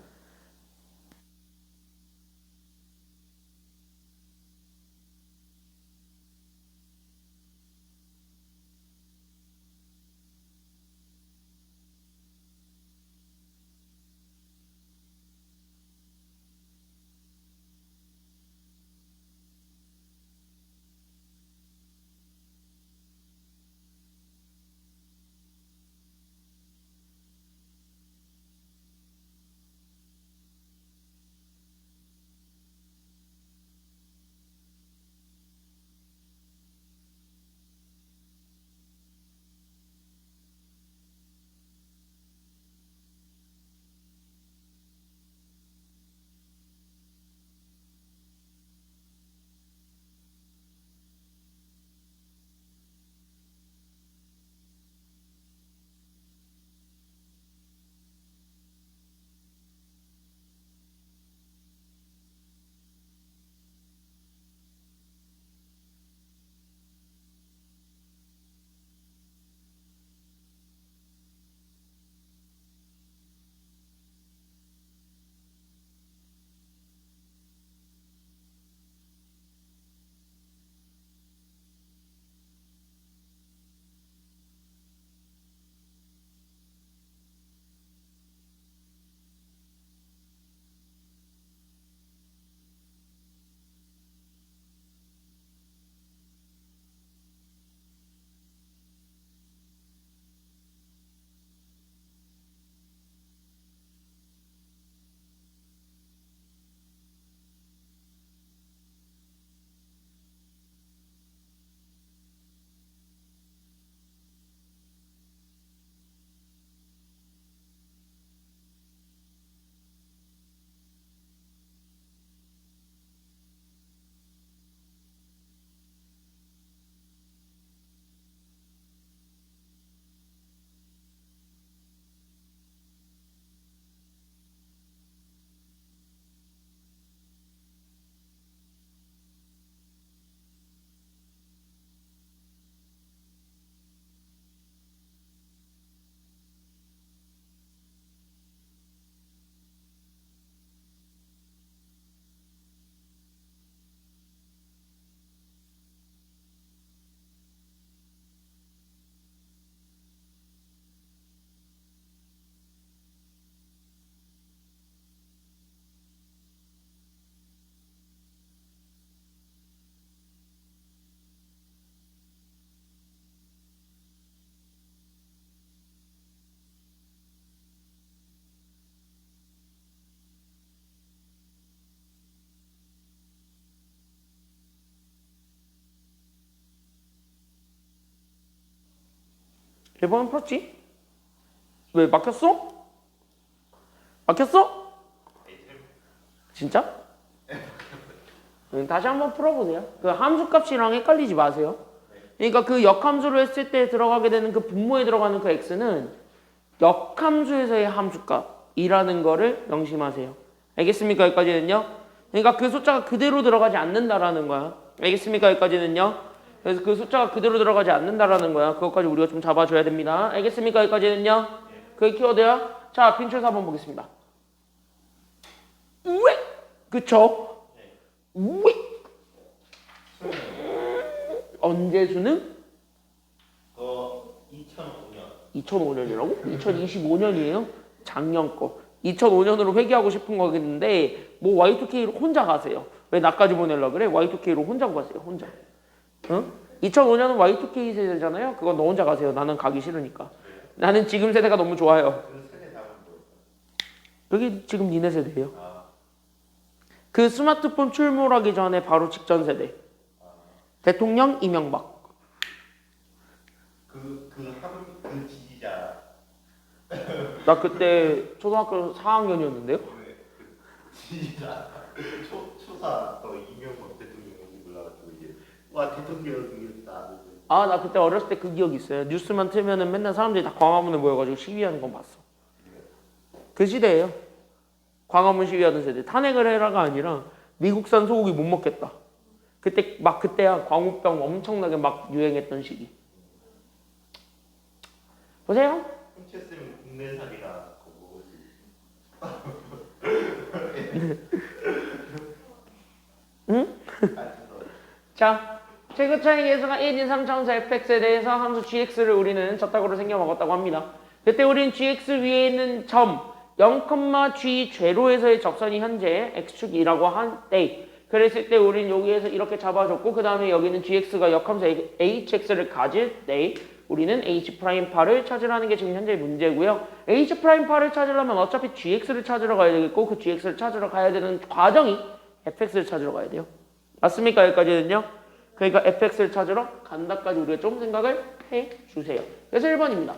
일본 풀었지? 왜 막혔어? 막혔어? 진짜? 다시 한번 풀어보세요. 그 함수값이랑 헷갈리지 마세요. 그러니까 그 역함수를 했을 때 들어가게 되는 그 분모에 들어가는 그 x는 역함수에서의 함수값이라는 거를 명심하세요. 알겠습니까? 여기까지는요. 그러니까 그 숫자가 그대로 들어가지 않는다라는 거야. 알겠습니까? 여기까지는요. 그래서 그 숫자가 그대로 들어가지 않는다라는 거야. 그것까지 우리가 좀 잡아줘야 됩니다. 알겠습니까? 여기까지는요. 그게 키워드야. 자, 빈출 4번 보겠습니다. 왜? 그쵸? 왜? 언제 수능? 2005년. 2005년이라고? 2025년이에요? 작년 거. 2005년으로 회귀하고 싶은 거겠는데 뭐 Y2K로 혼자 가세요. 왜 나까지 보내려고 그래? Y2K로 혼자 가세요. 혼자. 응? 2005년은 Y2K 세대잖아요. 그건 너 혼자 가세요. 나는 가기 싫으니까. 나는 지금 세대가 너무 좋아요. 그 세대 다음 뭐? 그게 지금 니네 세대예요. 그 스마트폰 출몰하기 전에 바로 직전 세대. 대통령 이명박. 그 지지자. 나 그때 초등학교 4학년이었는데요. 지지자. 초사 또 이명박 대통령이 몰라가지고 이제 와 대통령이었다. 아, 나 그때 어렸을 때 그 기억 있어요. 뉴스만 틀면은 맨날 사람들이 다 광화문에 모여가지고 시위하는 건 봤어. 그 시대예요. 광화문 시위하던 세대. 탄핵을 해라가 아니라 미국산 소고기 못 먹겠다. 그때야 광우병 엄청나게 막 유행했던 시기. 보세요. 훔쳤으면 국내산이라 그거 응? 자, 최고 차이 계수가 1인 3차원사 fx에 대해서 함수 gx를 우리는 저탁으로 생겨 먹었다고 합니다. 그때 우리는 gx 위에 있는 점 0,g 제로에서의 적선이 현재 x축이라고 한 때, 그랬을 때 우리는 여기에서 이렇게 잡아줬고 그 다음에 여기는 gx가 역함수 hx를 가질 때 우리는 h'파를 찾으라는 게 지금 현재 문제고요. h'파를 찾으려면 어차피 gx를 찾으러 가야 되겠고 그 gx를 찾으러 가야 되는 과정이 fx를 찾으러 가야 돼요. 맞습니까? 여기까지는요. 그러니까 fx를 찾으러 간다까지 우리가 좀 생각을 해주세요. 그래서 1번입니다.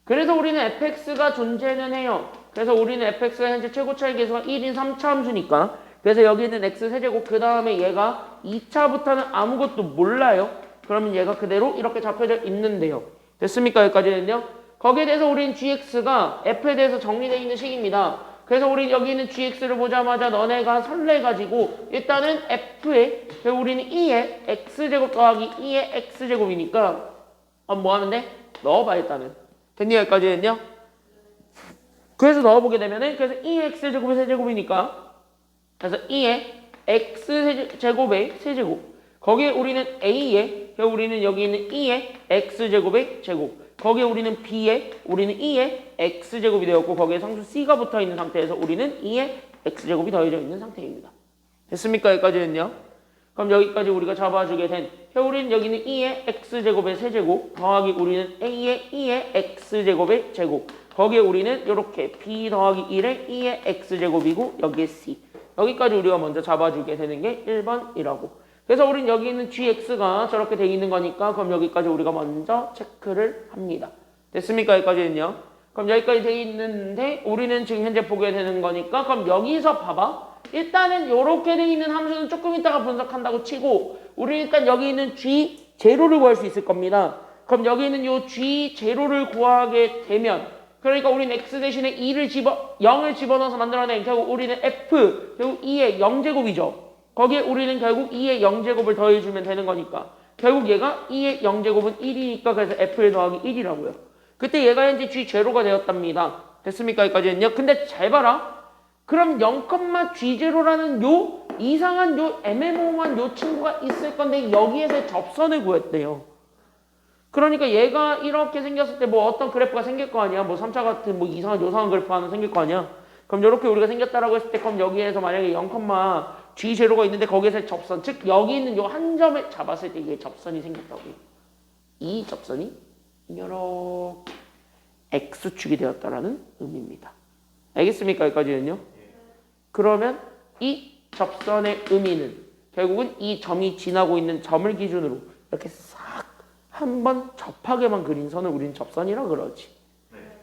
그래서 우리는 fx가 존재는 해요. 그래서 우리는 fx가 현재 최고 차이 계수가 1인 3차 함수니까 그래서 여기는 x세제곱 그 다음에 얘가 2차부터는 아무것도 몰라요. 그러면 얘가 그대로 이렇게 잡혀져 있는데요. 됐습니까? 여기까지는요. 거기에 대해서 우리는 gx가 f에 대해서 정리되어 있는 식입니다. 그래서 우리 여기 있는 gx를 보자마자 너네가 설레가지고 일단은 f에 우리는 2의 x제곱 더하기 2의 x제곱이니까 뭐 하면 돼? 넣어봐 일단은. 됐니? 여기까지는요. 그래서 넣어보게 되면은 그래서 2의 x제곱의 세제곱이니까 그래서 2의 x제곱의 세제곱 거기에 우리는 a에 우리는 여기 있는 2의 x제곱의 제곱 거기에 우리는 b에 우리는 2의 x제곱이 되었고 거기에 상수 c가 붙어있는 상태에서 우리는 2의 x제곱이 더해져 있는 상태입니다. 됐습니까? 여기까지는요. 그럼 여기까지 우리가 잡아주게 된 우리는 여기는 2의 x제곱의 세제곱 더하기 우리는 a의 2의 x제곱의 제곱 거기에 우리는 이렇게 b 더하기 1의 2의 x제곱이고 여기에 c 여기까지 우리가 먼저 잡아주게 되는 게 1번이라고. 그래서 우리는 여기 있는 gx가 저렇게 돼 있는 거니까 그럼 여기까지 우리가 먼저 체크를 합니다. 됐습니까? 여기까지는요. 그럼 여기까지 돼 있는데 우리는 지금 현재 보게 되는 거니까 그럼 여기서 봐봐. 일단은 이렇게 돼 있는 함수는 조금 이따가 분석한다고 치고 우리는 일단 여기 있는 g 제로를 구할 수 있을 겁니다. 그럼 여기 있는 이 g 제로를 구하게 되면 그러니까 우리는 x 대신에 0을 집어넣어서 만들어낸 결국 우리는 f 결국 2의 0제곱이죠. 거기에 우리는 결국 2의 0제곱을 더해주면 되는 거니까 결국 얘가 2의 0제곱은 1이니까 그래서 f를 더하기 1이라고요. 그때 얘가 현재 g0가 되었답니다. 됐습니까? 여기까지는요. 근데 잘 봐라. 그럼 0,g0라는 요 이상한 요 애매모호한 요 친구가 있을 건데 여기에서 접선을 구했대요. 그러니까 얘가 이렇게 생겼을 때 뭐 어떤 그래프가 생길 거 아니야. 뭐 3차 같은 뭐 이상한 요상한 그래프 하나 생길 거 아니야. 그럼 이렇게 우리가 생겼다라고 했을 때 그럼 여기에서 만약에 0,g0가 있는데 거기에서 접선 즉 여기 있는 요 한 점을 잡았을 때 이게 접선이 생겼다고. 이 접선이 이렇게 x축이 되었다라는 의미입니다. 알겠습니까? 여기까지는요. 그러면 이 접선의 의미는 결국은 이 점이 지나고 있는 점을 기준으로 이렇게 싹 한번 접하게만 그린 선을 우리는 접선이라 그러지.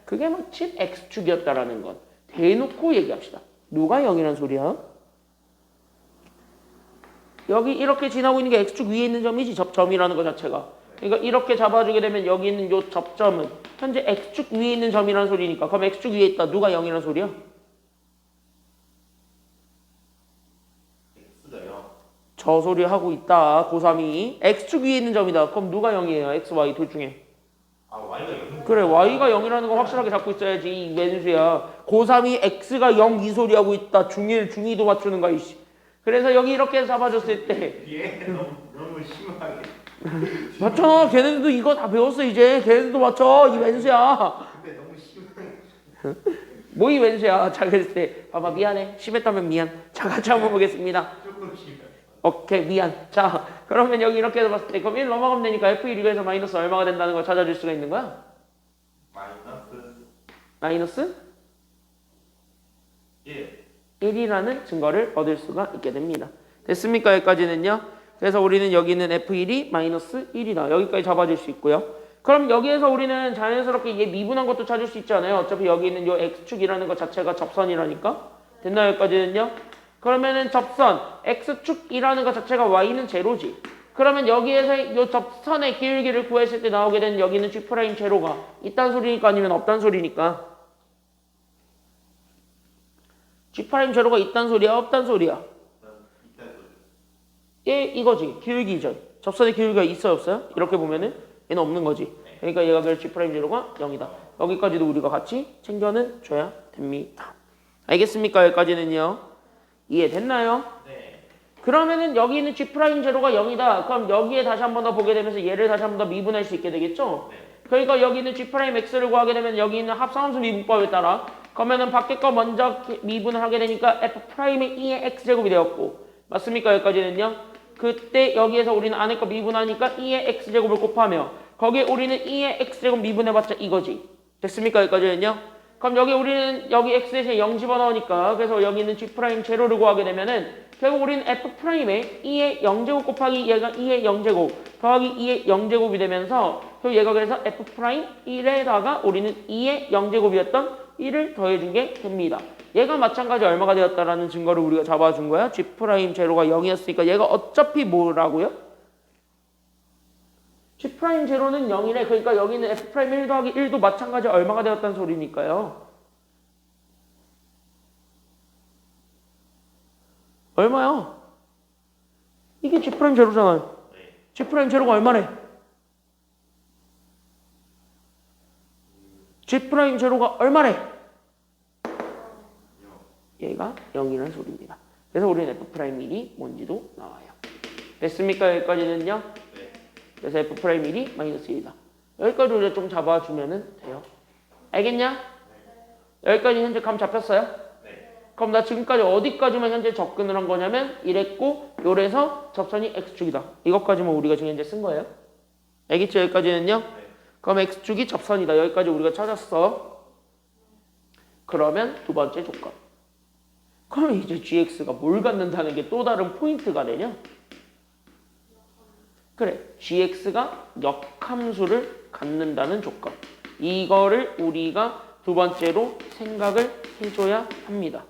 그게 마침 x축이었다라는 것. 대놓고 얘기합시다. 누가 0이란 소리야? 여기 이렇게 지나고 있는 게 x축 위에 있는 점이지, 접점이라는 것 자체가. 그러니까 이렇게 잡아주게 되면 여기 있는 요 접점은 현재 x축 위에 있는 점이라는 소리니까, 그럼 x축 위에 있다. 누가 0이란 소리야? X가요. 저 소리 하고 있다. 고3이 x축 위에 있는 점이다. 그럼 누가 0이에요? x, y 둘 중에. 아 Y가 0. 그래, y가 0이라는 거 확실하게 잡고 있어야지. 이 왼수야. 고3이 x가 0 이 소리 하고 있다. 중1, 중2도 맞추는 거야 이씨. 그래서 여기 이렇게 잡아줬을 때 뒤에 너무 심하게. 맞잖아. 걔네들도 이거 다 배웠어 이제. 걔네들도 맞춰. 이 왼수야. 근데 너무 심하게. 뭐 이 왼수야. 자, 그랬을 때 봐봐, 미안해. 심했다면 미안. 자, 같이 한번 보겠습니다. 조금 심해. 오케이, 미안. 자, 그러면 여기 이렇게 해서 봤을 때 그럼 1 넘어가면 되니까 f1 이거에서 마이너스 얼마가 된다는 걸 찾아줄 수가 있는 거야? 마이너스 1. 1이라는 증거를 얻을 수가 있게 됩니다. 됐습니까? 여기까지는요. 그래서 우리는 여기 있는 f1이 마이너스 1이다. 여기까지 잡아줄 수 있고요. 그럼 여기에서 우리는 자연스럽게 얘 미분한 것도 찾을 수 있잖아요. 어차피 여기 있는 요 x축이라는 것 자체가 접선이라니까. 됐나요? 여기까지는요. 그러면은 접선 x축이라는 것 자체가 y는 제로지. 그러면 여기에서 이 접선의 기울기를 구했을 때 나오게 되는 여기는 g' 제로가 있단 소리니까 아니면 없단 소리니까. g' 제로가 있단 소리야, 없단 소리야? 얘 이거지. 기울기죠. 접선의 기울기가 있어요, 없어요? 이렇게 보면은 얘는 없는 거지. 그러니까 얘가 그래서 g' 제로가 0이다. 여기까지도 우리가 같이 챙겨는 줘야 됩니다. 알겠습니까? 여기까지는요. 이해됐나요? 네. 그러면은 여기 있는 g' 제로가 0이다. 그럼 여기에 다시 한 번 더 보게 되면서 얘를 다시 한 번 더 미분할 수 있게 되겠죠? 네. 그러니까 여기 있는 g' x를 구하게 되면 여기 있는 합성함수 미분법에 따라 그러면은 밖에 거 먼저 미분을 하게 되니까 f'의 2의 x제곱이 되었고, 맞습니까? 여기까지는요. 그때 여기에서 우리는 안에 거 미분하니까 2의 x제곱을 곱하며 거기에 우리는 2의 x제곱 미분해봤자 이거지. 됐습니까? 여기까지는요. 그럼 여기 우리는 여기 x 대신에 0 집어넣으니까 그래서 여기 있는 g' 제로를 구하게 되면은 결국 우리는 f'의 2의 0제곱 곱하기 얘가 2의 0제곱 더하기 2의 0제곱이 되면서 결국 얘가 그래서 f'1에다가 우리는 2의 0제곱이었던 1을 더해준 게 됩니다. 얘가 마찬가지 얼마가 되었다라는 증거를 우리가 잡아준 거야. g' 제로가 0이었으니까 얘가 어차피 뭐라고요? g' 제로는 0이래. 그러니까 여기는 f'1 더하기 1도 마찬가지 얼마가 되었다는 소리니까요. 얼마야? 이게 g' 제로잖아요. g' 제로가 얼마래? g' 제로가 얼마래? 얘가 0이라는 소리입니다. 그래서 우리는 f'1이 뭔지도 나와요. 됐습니까? 여기까지는요? 그래서 f'1이 마이너스 1이다. 여기까지 우리가 좀 잡아주면 돼요. 알겠냐? 여기까지 현재 감 잡혔어요? 그럼 나 지금까지 어디까지만 현재 접근을 한 거냐면 이랬고 요래서 접선이 x축이다. 이것까지만 우리가 지금 현재 쓴 거예요. 알겠죠? 여기까지는요? 그럼 x축이 접선이다. 여기까지 우리가 찾았어. 그러면 두 번째 조건. 그럼 이제 gx가 뭘 갖는다는 게 또 다른 포인트가 되냐? 그래, gx가 역함수를 갖는다는 조건. 이거를 우리가 두 번째로 생각을 해줘야 합니다.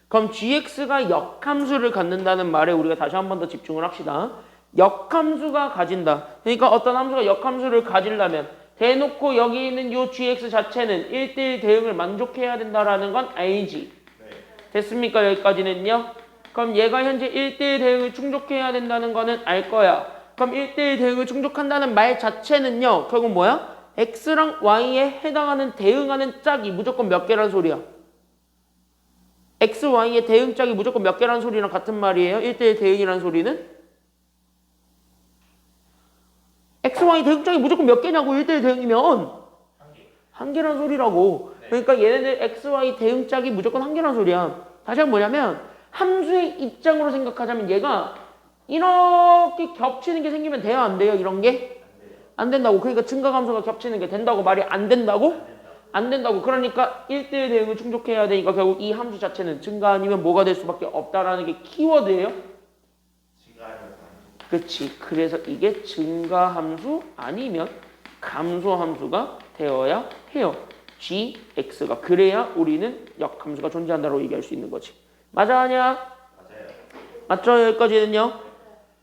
그럼 gx가 역함수를 갖는다는 말에 우리가 다시 한 번 더 집중을 합시다. 역함수가 가진다. 그러니까 어떤 함수가 역함수를 가지려면 대놓고 여기 있는 요 gx 자체는 1대1 대응을 만족해야 된다라는 건 알지. 됐습니까? 여기까지는요. 그럼 얘가 현재 1대1 대응을 충족해야 된다는 거는 알 거야. 그럼 1대1 대응을 충족한다는 말 자체는요. 결국 뭐야? x랑 y에 해당하는 대응하는 짝이 무조건 몇 개란 소리야? x, y의 대응짝이 무조건 몇 개란 소리랑 같은 말이에요. 1대1 대응이란 소리는? x, y 대응짝이 무조건 몇 개냐고 1대1 대응이면? 한 개란 소리라고. 그러니까 얘네들 x, y 대응짝이 무조건 한 개란 소리야. 다시 한번 뭐냐면 함수의 입장으로 생각하자면 얘가 이렇게 겹치는 게 생기면 돼요? 안 돼요? 이런 게? 안 된다고. 그러니까 증가함수가 겹치는 게 된다고 말이 안 된다고? 안 된다고. 그러니까 1대1 대응을 충족해야 되니까 결국 이 함수 자체는 증가 아니면 뭐가 될 수밖에 없다라는 게 키워드예요? 그렇지. 그래서 이게 증가함수 아니면 감소함수가 되어야 해요. gx가 그래야 우리는 역함수가 존재한다고 얘기할 수 있는 거지. 맞아 아니야? 맞아요. 맞죠? 여기까지는요?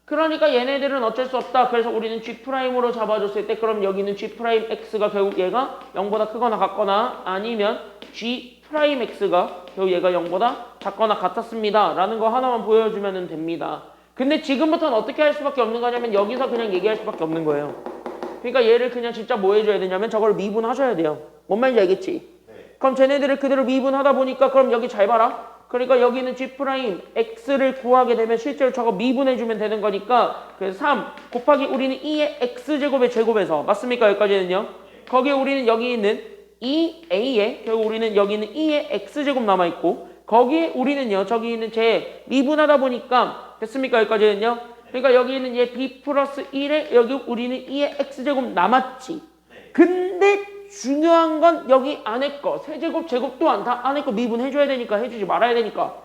그러니까 얘네들은 어쩔 수 없다. 그래서 우리는 G'으로 잡아줬을 때 그럼 여기는 G'X가 결국 얘가 0보다 크거나 같거나 아니면 G'X가 결국 얘가 0보다 작거나 같았습니다. 라는 거 하나만 보여주면 됩니다. 근데 지금부터는 어떻게 할 수밖에 없는 거냐면 여기서 그냥 얘기할 수밖에 없는 거예요. 그러니까 얘를 그냥 진짜 뭐 해줘야 되냐면 저걸 미분하셔야 돼요. 뭔 말인지 알겠지? 네. 그럼 쟤네들을 그대로 미분하다 보니까 그럼 여기 잘 봐라. 그러니까 여기는 G'X를 구하게 되면 실제로 저거 미분해주면 되는 거니까 그래서 3 곱하기 우리는 2의 X제곱의 제곱에서 맞습니까? 여기까지는요. 거기에 우리는 여기 있는 2A에 결국 우리는 여기 있는 2의 X제곱 남아있고 거기에 우리는요. 저기 있는 제 미분하다 보니까 됐습니까? 여기까지는요. 그러니까 여기 있는 얘 B 플러스 1에 여기 우리는 2의 X제곱 남았지. 근데 중요한 건 여기 안에 거 세제곱 제곱 또한 다 안에 거 미분해줘야 되니까 해주지 말아야 되니까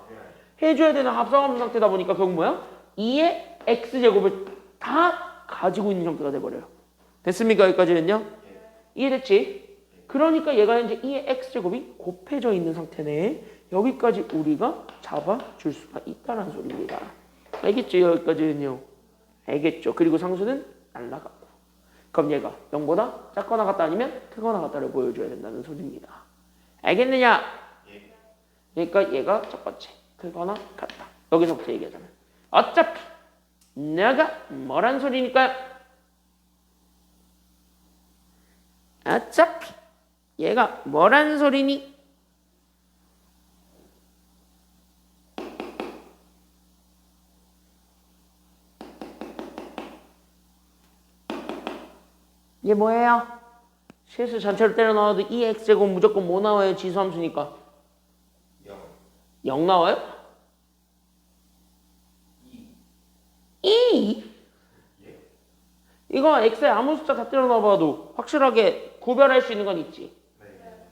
해줘야 되는 합성함수 상태다 보니까 결국 뭐야? 2의 X제곱을 다 가지고 있는 형태가 돼버려요. 됐습니까? 여기까지는요? 이해됐지? 그러니까 얘가 현재 2의 X제곱이 곱해져 있는 상태네. 여기까지 우리가 잡아줄 수가 있다는 소리입니다. 알겠죠? 여기까지는요. 알겠죠? 그리고 상수는 날라가고. 그럼 얘가 0보다 작거나 같다 아니면 크거나 같다를 보여줘야 된다는 소리입니다. 알겠느냐? 그러니까 얘가 첫 번째 크거나 같다. 여기서부터 얘기하자면 어차피 내가 뭐란 소리니까요? 어차피 얘가 뭐란 소리니? 이게 뭐예요? 실수 전체로 때려 넣어도 2x제곱 무조건 뭐 나와요? 지수함수니까 0 나와요? 2? 이거 x에 아무 숫자 다 때려 넣어봐도 확실하게 구별할 수 있는 건 있지.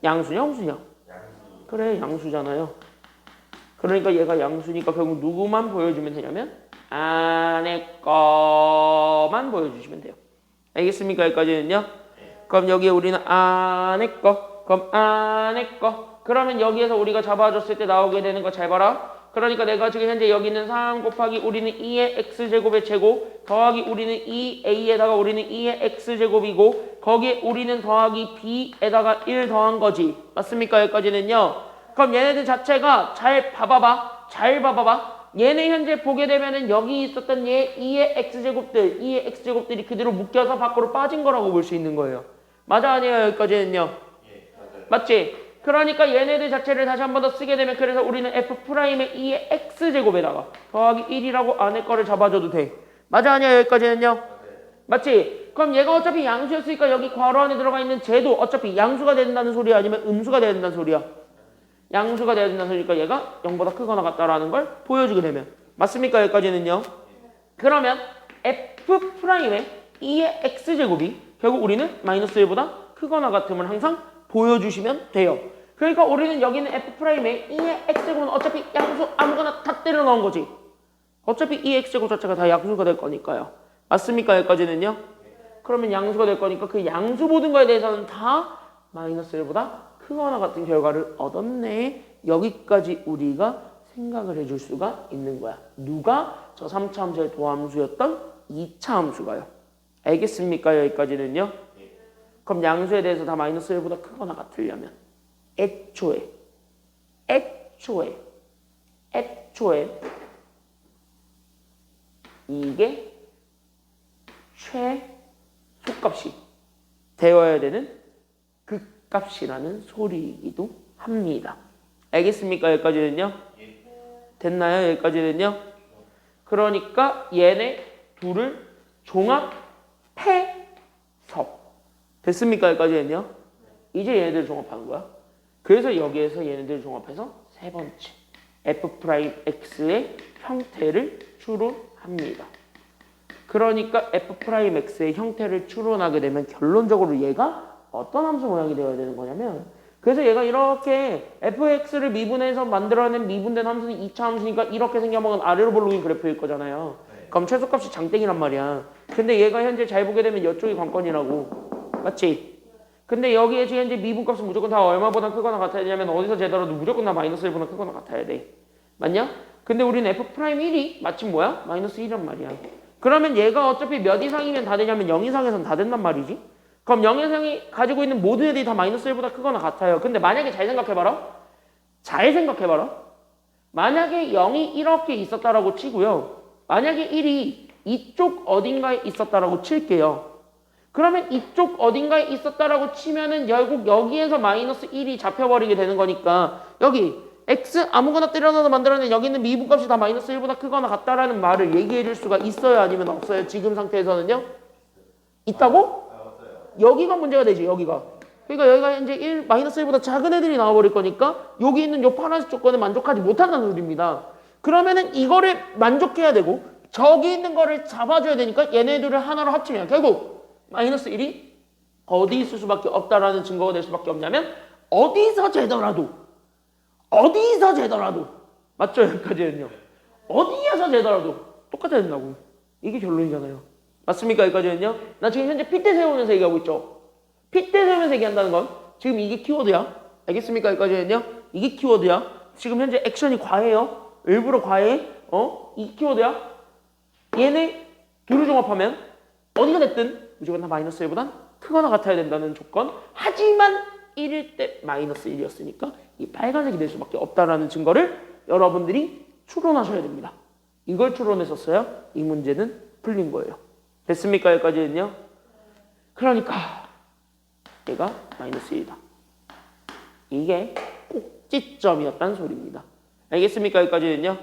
양수냐 홍수냐? 그래 양수잖아요. 그러니까 얘가 양수니까 결국 누구만 보여주면 되냐면 안에 거만 보여주시면 돼요. 알겠습니까? 여기까지는요? 그럼 여기에 우리는 안에 거, 그럼 안에 거. 그러면 여기에서 우리가 잡아줬을 때 나오게 되는 거 잘 봐라. 그러니까 내가 지금 현재 여기 있는 3 곱하기 우리는 2의 X제곱의 제곱 더하기 우리는 2A에다가 우리는 2의 X제곱이고 거기에 우리는 더하기 B에다가 1 더한 거지. 맞습니까? 여기까지는요? 그럼 얘네들 자체가 잘 봐봐봐. 얘네 현재 보게 되면은 여기 있었던 얘 2의 X제곱들이 그대로 묶여서 밖으로 빠진 거라고 볼 수 있는 거예요. 맞아 아니에요? 여기까지는요? 맞아요. 맞지? 그러니까 얘네들 자체를 다시 한 번 더 쓰게 되면 그래서 우리는 F'의 2의 X제곱에다가 더하기 1이라고 안에 거를 잡아줘도 돼. 맞아 아니에요? 여기까지는요? 맞지? 그럼 얘가 어차피 양수였으니까 여기 괄호 안에 들어가 있는 쟤도 어차피 양수가 된다는 소리야 아니면 음수가 돼야 된다는 소리야? 양수가 돼야 된다는 소리니까 얘가 0보다 크거나 같다라는 걸 보여주게 되면 맞습니까? 여기까지는요. 그러면 F'의 2의 X제곱이 결국 우리는 마이너스 1보다 크거나 같음을 항상 보여주시면 돼요. 그러니까 우리는 여기는 F'의 2의 X제곱은 어차피 양수 아무거나 다 때려 넣은 거지. 어차피 2의 X제곱 자체가 다 양수가 될 거니까요. 맞습니까? 여기까지는요. 그러면 양수가 될 거니까 그 양수 모든 거에 대해서는 다 마이너스 1보다 크거나 같은 결과를 얻었네. 여기까지 우리가 생각을 해줄 수가 있는 거야. 누가? 저 3차 함수의 도함수였던 2차 함수가요. 알겠습니까? 여기까지는요. 그럼 양수에 대해서 다 마이너스 1보다 크거나 같으려면 애초에 이게 최소값이 되어야 되는 극값이라는 소리이기도 합니다. 알겠습니까? 여기까지는요? 됐나요? 여기까지는요? 그러니까 얘네 둘을 종합해서 됐습니까? 여기까지는요? 이제 얘네들 종합하는 거야. 그래서 여기에서 얘네들 종합해서 세 번째 F'X의 형태를 추론합니다. 그러니까 F'X의 형태를 추론하게 되면 결론적으로 얘가 어떤 함수 모양이 되어야 되는 거냐면 그래서 얘가 이렇게 fx를 미분해서 만들어낸 미분된 함수는 2차 함수니까 이렇게 생겨먹은 아래로 볼록인 그래프일 거잖아요. 그럼 최소값이 장땡이란 말이야. 근데 얘가 현재 잘 보게 되면 이쪽이 관건이라고. 맞지? 근데 여기에 지금 이제 미분값은 무조건 다 얼마보다 크거나 같아야 되냐면 어디서 재더라도 무조건 다 마이너스 1보다 크거나 같아야 돼. 맞냐? 근데 우리는 f'1이 마침 뭐야? 마이너스 1이란 말이야. 그러면 얘가 어차피 몇 이상이면 다 되냐면 0 이상에선 다 된단 말이지. 그럼 0 이상이 가지고 있는 모든 애들이 다 마이너스 1보다 크거나 같아요. 근데 만약에 잘 생각해봐라. 잘 생각해봐라. 만약에 0이 이렇게 있었다라고 치고요. 만약에 1이 이쪽 어딘가에 있었다라고 칠게요. 그러면 이쪽 어딘가에 있었다라고 치면은 결국 여기에서 마이너스 1이 잡혀버리게 되는 거니까 여기 x 아무거나 때려넣어서 만들어낸 여기 있는 미분값이 다 마이너스 1보다 크거나 같다라는 말을 얘기해 줄 수가 있어요? 아니면 없어요? 지금 상태에서는요? 있다고? 여기가 문제가 되지, 여기가. 그러니까 여기가 이제 1, 마이너스 1보다 작은 애들이 나와버릴 거니까 여기 있는 요 파란색 조건에 만족하지 못한다는 소리입니다. 그러면은 이거를 만족해야 되고 저기 있는 거를 잡아줘야 되니까 얘네들을 하나로 합치면 결국 마이너스 1이 어디 있을 수밖에 없다라는 증거가 될 수밖에 없냐면 어디서 재더라도 맞죠? 여기까지는요. 어디에서 재더라도 똑같아야 된다고. 이게 결론이잖아요. 맞습니까? 여기까지는요. 나 지금 현재 핏대 세우면서 얘기하고 있죠. 핏대 세우면서 얘기한다는 건 지금 이게 키워드야. 알겠습니까? 여기까지는요. 이게 키워드야. 지금 현재 액션이 과해요. 일부러 과해. 이 키워드야. 얘네 둘을 종합하면 어디가 됐든 무조건 다 마이너스 1보단 크거나 같아야 된다는 조건. 하지만 1일 때 마이너스 1이었으니까 이 빨간색이 될 수밖에 없다라는 증거를 여러분들이 추론하셔야 됩니다. 이걸 추론했었어야 이 문제는 풀린 거예요. 됐습니까? 여기까지는요. 그러니까 얘가 마이너스 1이다. 이게 꼭지점이었다는 소리입니다. 알겠습니까? 여기까지는요.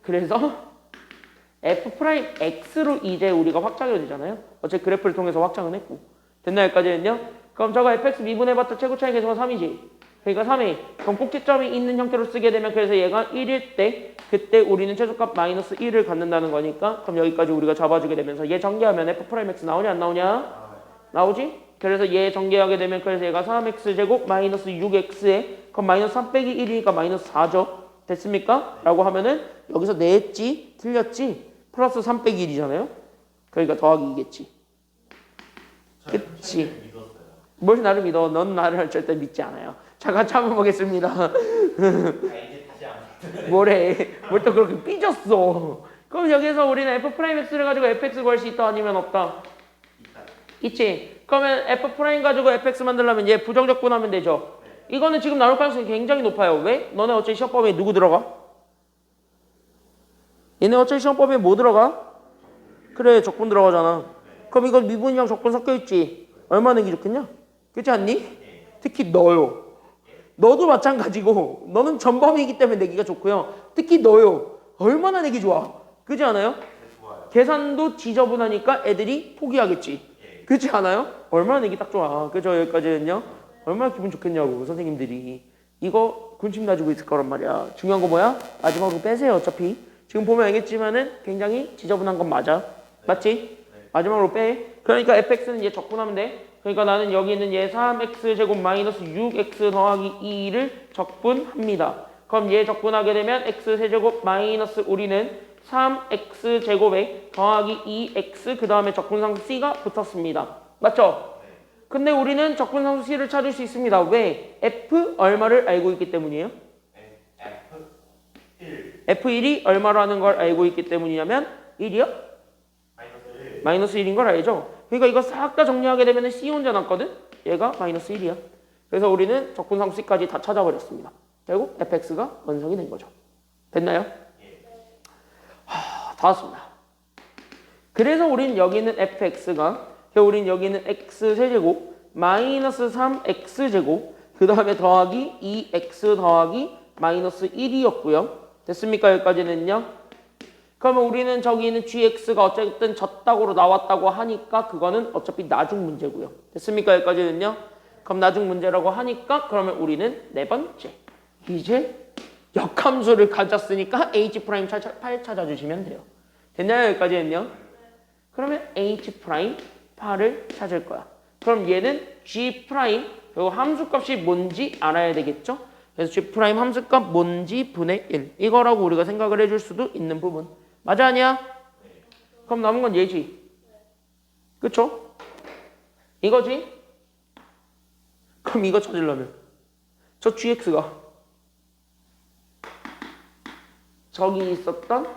그래서 f'x로 이제 우리가 확장이 되잖아요. 어차피 그래프를 통해서 확장은 했고. 됐나? 여기까지는요. 그럼 저거 fx 미분해봤자 최고차이 계수가 3이지. 그러니까 3이. 그럼 꼭지점이 있는 형태로 쓰게 되면 그래서 얘가 1일 때 그때 우리는 최소값 마이너스 1을 갖는다는 거니까 그럼 여기까지 우리가 잡아주게 되면서 얘 전개하면 f'x 나오냐 안 나오냐? 나오지? 그래서 얘 전개하게 되면 그래서 얘가 3x제곱 마이너스 6x에 그럼 마이너스 3 빼기 1이니까 마이너스 4죠. 됐습니까? 라고 하면은 여기서 냈지? 틀렸지? 플러스 3 빼기 1이잖아요. 그러니까 더하기 2겠지. 그치? 뭘 나를 믿어? 넌 나를 절대 믿지 않아요. 자, 같이 한번 보겠습니다. 이제 다시 안 뭐래? 뭘 또 그렇게 삐졌어? 그럼 여기서 우리는 f'x를 가지고 fx 구할 수 있다 아니면 없다? 있지? 그러면 f' 가지고 fx 만들려면 얘 부정적분하면 되죠? 이거는 지금 나올 가능성이 굉장히 높아요. 왜? 너네 어차피 시험법에 누구 들어가? 얘네 어차피 시험법에 뭐 들어가? 그래, 적분 들어가잖아. 그럼 이건 미분이랑 적분 섞여있지? 얼마 내기 좋겠냐? 그렇지 않니? 특히 너요. 너도 마찬가지고 너는 전범이기 때문에 내기가 좋고요. 특히 너요. 얼마나 내기 좋아? 그렇지 않아요? 계산도 지저분하니까 애들이 포기하겠지. 그렇지 않아요? 얼마나 내기 딱 좋아. 그죠? 여기까지는요. 얼마나 기분 좋겠냐고 선생님들이. 이거 군침 가지고 있을 거란 말이야. 중요한 거 뭐야? 마지막으로 빼세요. 어차피 지금 보면 알겠지만은 굉장히 지저분한 건 맞아. 맞지? 마지막으로 빼. 그러니까 fx는 얘 적분하면 돼. 그러니까 나는 여기 있는 얘 3x제곱 마이너스 6x 더하기 2를 적분합니다. 그럼 얘 적분하게 되면 x세제곱 마이너스 우리는 3x제곱에 더하기 2x 그 다음에 적분상수 c가 붙었습니다. 맞죠? 근데 우리는 적분상수 c를 찾을 수 있습니다. 왜? f 얼마를 알고 있기 때문이에요? f1이 얼마라는 걸 알고 있기 때문이냐면 1이요? 마이너스 1인 걸 알죠? 그러니까 이거 싹 다 정리하게 되면 C 혼자 남거든? 얘가 마이너스 1이야. 그래서 우리는 적분상수 C까지 다 찾아버렸습니다. 결국 fx가 완성이 된 거죠. 됐나요? 다 왔습니다. 그래서 우린 여기 있는 fx가 우린 여기 있는 x세제곱 마이너스 3x제곱 그 다음에 더하기 2x 더하기 마이너스 1이었고요. 됐습니까? 여기까지는요. 그러면 우리는 저기 있는 gx가 어쨌든 졌다고 나왔다고 하니까 그거는 어차피 나중 문제고요. 됐습니까? 여기까지는요. 그럼 나중 문제라고 하니까 그러면 우리는 네 번째 이제 역함수를 가졌으니까 H'8 찾아주시면 돼요. 됐나요? 여기까지는요. 그러면 H'8을 찾을 거야. 그럼 얘는 G' 그리고 함수값이 뭔지 알아야 되겠죠? 그래서 G' 함수값 뭔지 분의 1 이거라고 우리가 생각을 해줄 수도 있는 부분. 맞아 아니야? 그럼 남은 건 얘지. 그쵸? 이거지? 그럼 이거 찾으려면 저 gx가 저기 있었던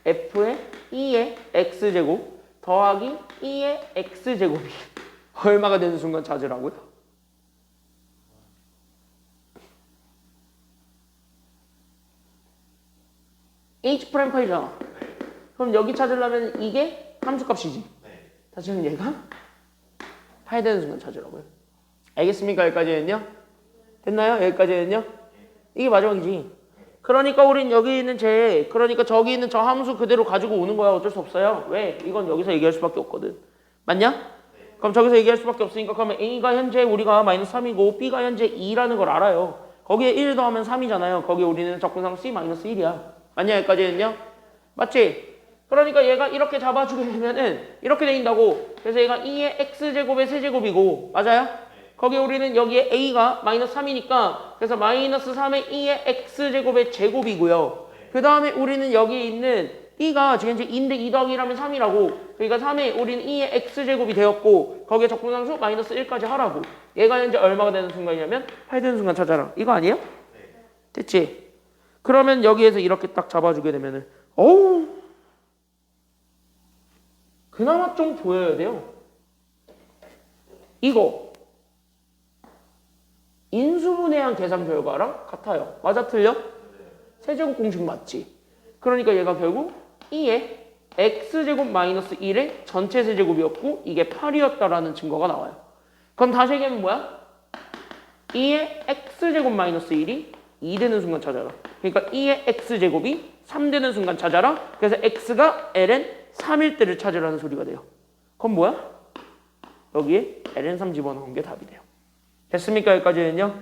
f의 2의 x제곱 더하기 2의 x제곱이 얼마가 되는 순간 찾으라고요? h'파이잖아. 그럼 여기 찾으려면 이게 함수값이지. 다시 는 얘가 파이 되는 순간 찾으라고요. 알겠습니까? 여기까지는요? 됐나요? 여기까지는요? 이게 마지막이지. 그러니까 우린 여기 있는 그러니까 저기 있는 저 함수 그대로 가지고 오는 거야. 어쩔 수 없어요. 왜? 이건 여기서 얘기할 수밖에 없거든. 맞냐? 그럼 저기서 얘기할 수밖에 없으니까 그러면 A가 현재 우리가 마이너스 3이고 B가 현재 2라는 걸 알아요. 거기에 1 더하면 3이잖아요. 거기에 우리는 적분상 C 마이너스 1이야. 맞냐? 여기까지는요? 맞지? 그러니까 얘가 이렇게 잡아주게 되면은 이렇게 된다고. 그래서 얘가 2의 x제곱의 세제곱이고 맞아요? 거기에 우리는 여기에 a가 마이너스 3이니까 그래서 마이너스 3의 2의 x제곱의 제곱이고요. 그 다음에 우리는 여기 있는 b가 지금 이제 2인데 2 더하기 1하면 3이라고. 그러니까 3에 우리는 2의 x제곱이 되었고 거기에 적분상수 마이너스 1까지 하라고. 얘가 현재 얼마가 되는 순간이냐면 8 되는 순간 찾아라. 이거 아니에요? 됐지? 그러면 여기에서 이렇게 딱 잡아주게 되면은 어우 그나마 좀 보여야 돼요. 이거 인수분해한 계산 결과랑 같아요. 맞아 틀려? 세제곱 공식 맞지? 그러니까 얘가 결국 2의 x제곱 마이너스 1의 전체 세제곱이었고 이게 8이었다라는 증거가 나와요. 그럼 다시 얘기하면 뭐야? 2의 x제곱 마이너스 1이 2 되는 순간 찾아라. 그러니까 2의 x제곱이 3 되는 순간 찾아라. 그래서 x가 ln 3일 때를 찾으라는 소리가 돼요. 그럼 뭐야? 여기에 ln 3 집어넣은 게 답이 돼요. 됐습니까? 여기까지는요?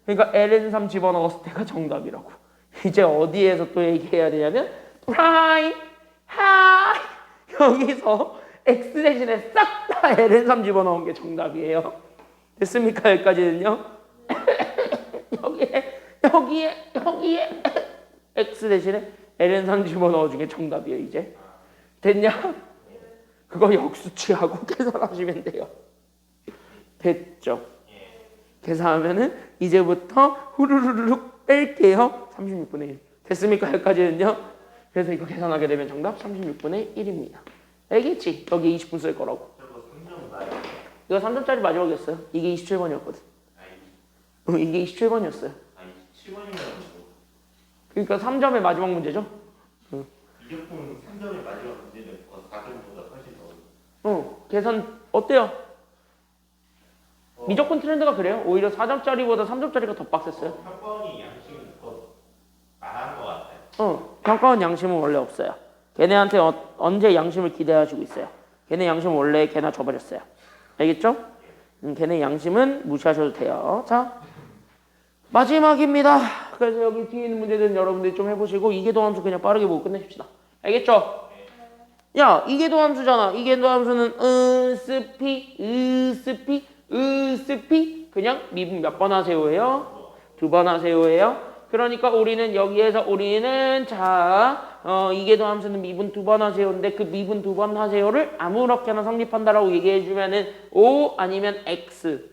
그러니까 ln 3 집어넣었을 때가 정답이라고. 이제 어디에서 또 얘기해야 되냐면 프라임 하이 여기서 x 대신에 싹 다 ln 3 집어넣은 게 정답이에요. 됐습니까? 여기까지는요? 여기에 x 대신에 ln 3 집어넣어준 게 정답이에요. 이제 됐냐? 그거 역수치하고 계산하시면 돼요. 됐죠? 계산하면은 이제부터 후루루룩 뺄게요. 36분의 1. 됐습니까? 여기까지는요? 그래서 이거 계산하게 되면 정답 36분의 1입니다. 알겠지? 여기 20분 쓸 거라고. 이거 3점짜리 마지막이었어요. 이게 27번이었거든. 이게 27번이었어요. 7번이면 그러니까 3점의 마지막 문제죠? 무조건 3점의 마지막 문제는 4점보다 훨씬 더. 계산 어때요? 미적분 트렌드가 그래요. 오히려 4점짜리보다 3점짜리가 더 빡셌어요. 평가원이 양심이 더 나은 것 같아요. 평가원 양심은 원래 없어요. 걔네한테 언제 양심을 기대하시고 있어요. 걔네 양심은 원래 걔나 줘버렸어요. 알겠죠? 걔네 양심은 무시하셔도 돼요. 자, 마지막입니다. 그래서 여기 뒤에 있는 문제들은 여러분들이 좀 해보시고 이계도 함수 그냥 빠르게 보고 끝내십시다. 알겠죠? 야, 이계도 함수잖아. 이계도 함수는 으스피 그냥 미분 몇 번 하세요예요? 2번 하세요예요? 그러니까 우리는 여기에서 우리는 이계도 함수는 미분 2번 하세요인데 그 미분 2번 하세요를 아무렇게나 성립한다라고 얘기해주면은 O 아니면 X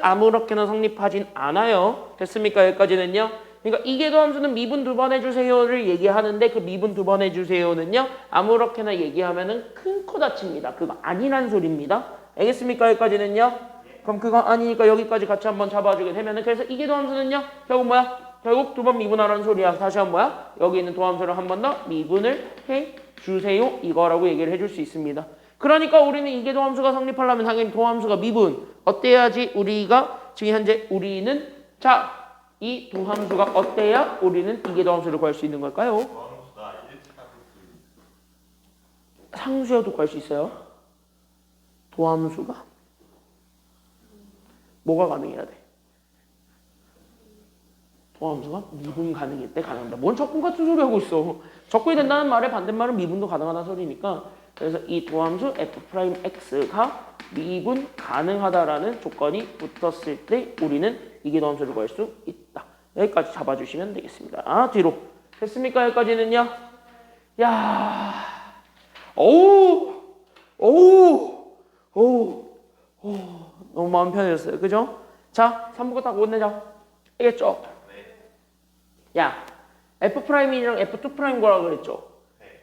아무렇게나 성립하진 않아요. 됐습니까? 여기까지는요. 그러니까 이계도 함수는 미분 2번 해주세요를 얘기하는데 그 미분 2번 해주세요는요 아무렇게나 얘기하면은 큰 코 다칩니다. 그거 아니란 소리입니다. 알겠습니까? 여기까지는요. 그럼 그거 아니니까 여기까지 같이 한번 잡아주게 되면은 그래서 이계도 함수는요 결국 뭐야? 결국 2번 미분하라는 소리야. 다시 한번 뭐야? 여기 있는 도함수를 한 번 더 미분을 해주세요 이거라고 얘기를 해줄 수 있습니다. 그러니까 우리는 이계도 함수가 성립하려면 당연히 도함수가 미분 어때야지 우리가 지금 현재 우리는 이 도함수가 어때야 우리는 이계도 함수를 구할 수 있는 걸까요? 상수여도 구할 수 있어요. 도함수가 뭐가 가능해야 돼? 도함수가 미분 가능일 때 가능하다. 뭔 적분 같은 소리 하고 있어. 적분이 된다는 말의 반대말은 미분도 가능하다는 소리니까 그래서 이 도함수 f'x가 미분 가능하다라는 조건이 붙었을 때 우리는 이계도 함수를 구할 수 있다. 여기까지 잡아주시면 되겠습니다. 뒤로. 됐습니까? 여기까지는요? 야, 너무 마음 편해졌어요. 그죠? 자, 3부가 딱 끝내자. 알겠죠? 야, F'이랑 F2' 구하라 그랬죠?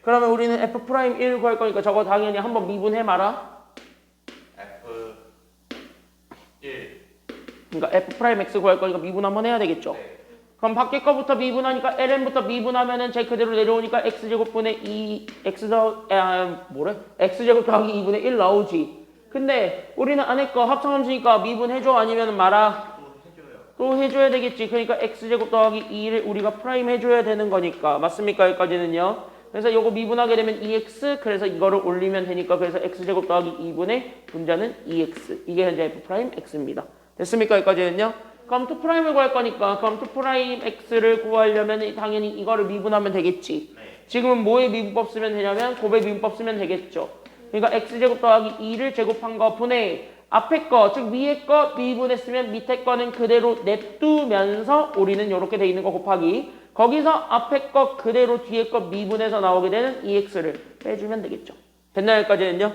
그러면 우리는 F'1 구할 거니까 저거 당연히 한번 미분해봐라. F1 그러니까 F'X 구할 거니까 미분 한번 해야 되겠죠? 그럼 밖에 거부터 미분하니까 ln부터 미분하면은 제 그대로 내려오니까 x제곱분의 2 x제곱 더하기 2분의 1 나오지. 근데 우리는 안에 거 합성함수니까 미분해줘 아니면 말아? 또 해줘야 되겠지. 그러니까 x제곱 더하기 2를 우리가 프라임 해줘야 되는 거니까. 맞습니까? 여기까지는요. 그래서 요거 미분하게 되면 2x, 그래서 이거를 올리면 되니까 그래서 x제곱 더하기 2분의 분자는 2x. 이게 현재 f'x입니다. 됐습니까? 여기까지는요. 그럼 2'을 구할 거니까 그럼 2'x를 구하려면 당연히 이거를 미분하면 되겠지. 지금은 뭐의 미분법 쓰면 되냐면 곱의 미분법 쓰면 되겠죠. 그러니까 x제곱 더하기 2를 제곱한 거 분의 앞에 거, 즉 위에 거 미분했으면 밑에 거는 그대로 냅두면서 우리는 이렇게 돼 있는 거 곱하기 거기서 앞에 거 그대로 뒤에 거 미분해서 나오게 되는 2x를 빼주면 되겠죠. 됐나요? 여기까지는요?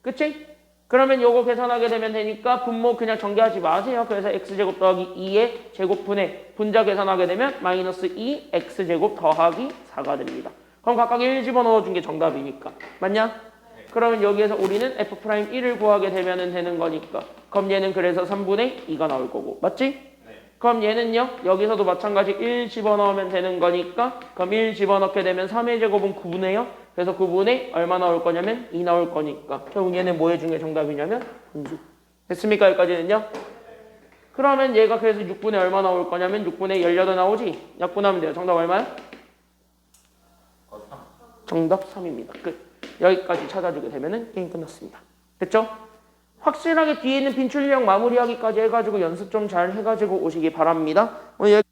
그치? 그러면 요거 계산하게 되면 되니까 분모 그냥 전개하지 마세요. 그래서 x제곱 더하기 2의 제곱분의 분자 계산하게 되면 마이너스 2 x제곱 더하기 4가 됩니다. 그럼 각각 1 집어넣어준 게 정답이니까. 맞냐? 그러면 여기에서 우리는 F'1을 구하게 되면 되는 거니까. 그럼 얘는 그래서 3분의 2가 나올 거고. 맞지? 그럼 얘는요. 여기서도 마찬가지 1 집어넣으면 되는 거니까 그럼 1 집어넣게 되면 3의 제곱은 9분의요. 그래서 9분의 얼마 나올 거냐면 2 나올 거니까 결국 얘는 뭐 해준 게 정답이냐면 분수. 됐습니까? 여기까지는요. 그러면 얘가 그래서 6분의 얼마 나올 거냐면 6분의 18 나오지? 약분하면 돼요. 정답 얼마야? 3 정답 3입니다. 끝. 여기까지 찾아주게 되면은 게임 끝났습니다. 됐죠? 확실하게 뒤에 있는 빈출력 마무리하기까지 해가지고 연습 좀 잘 해가지고 오시기 바랍니다. 오늘 여기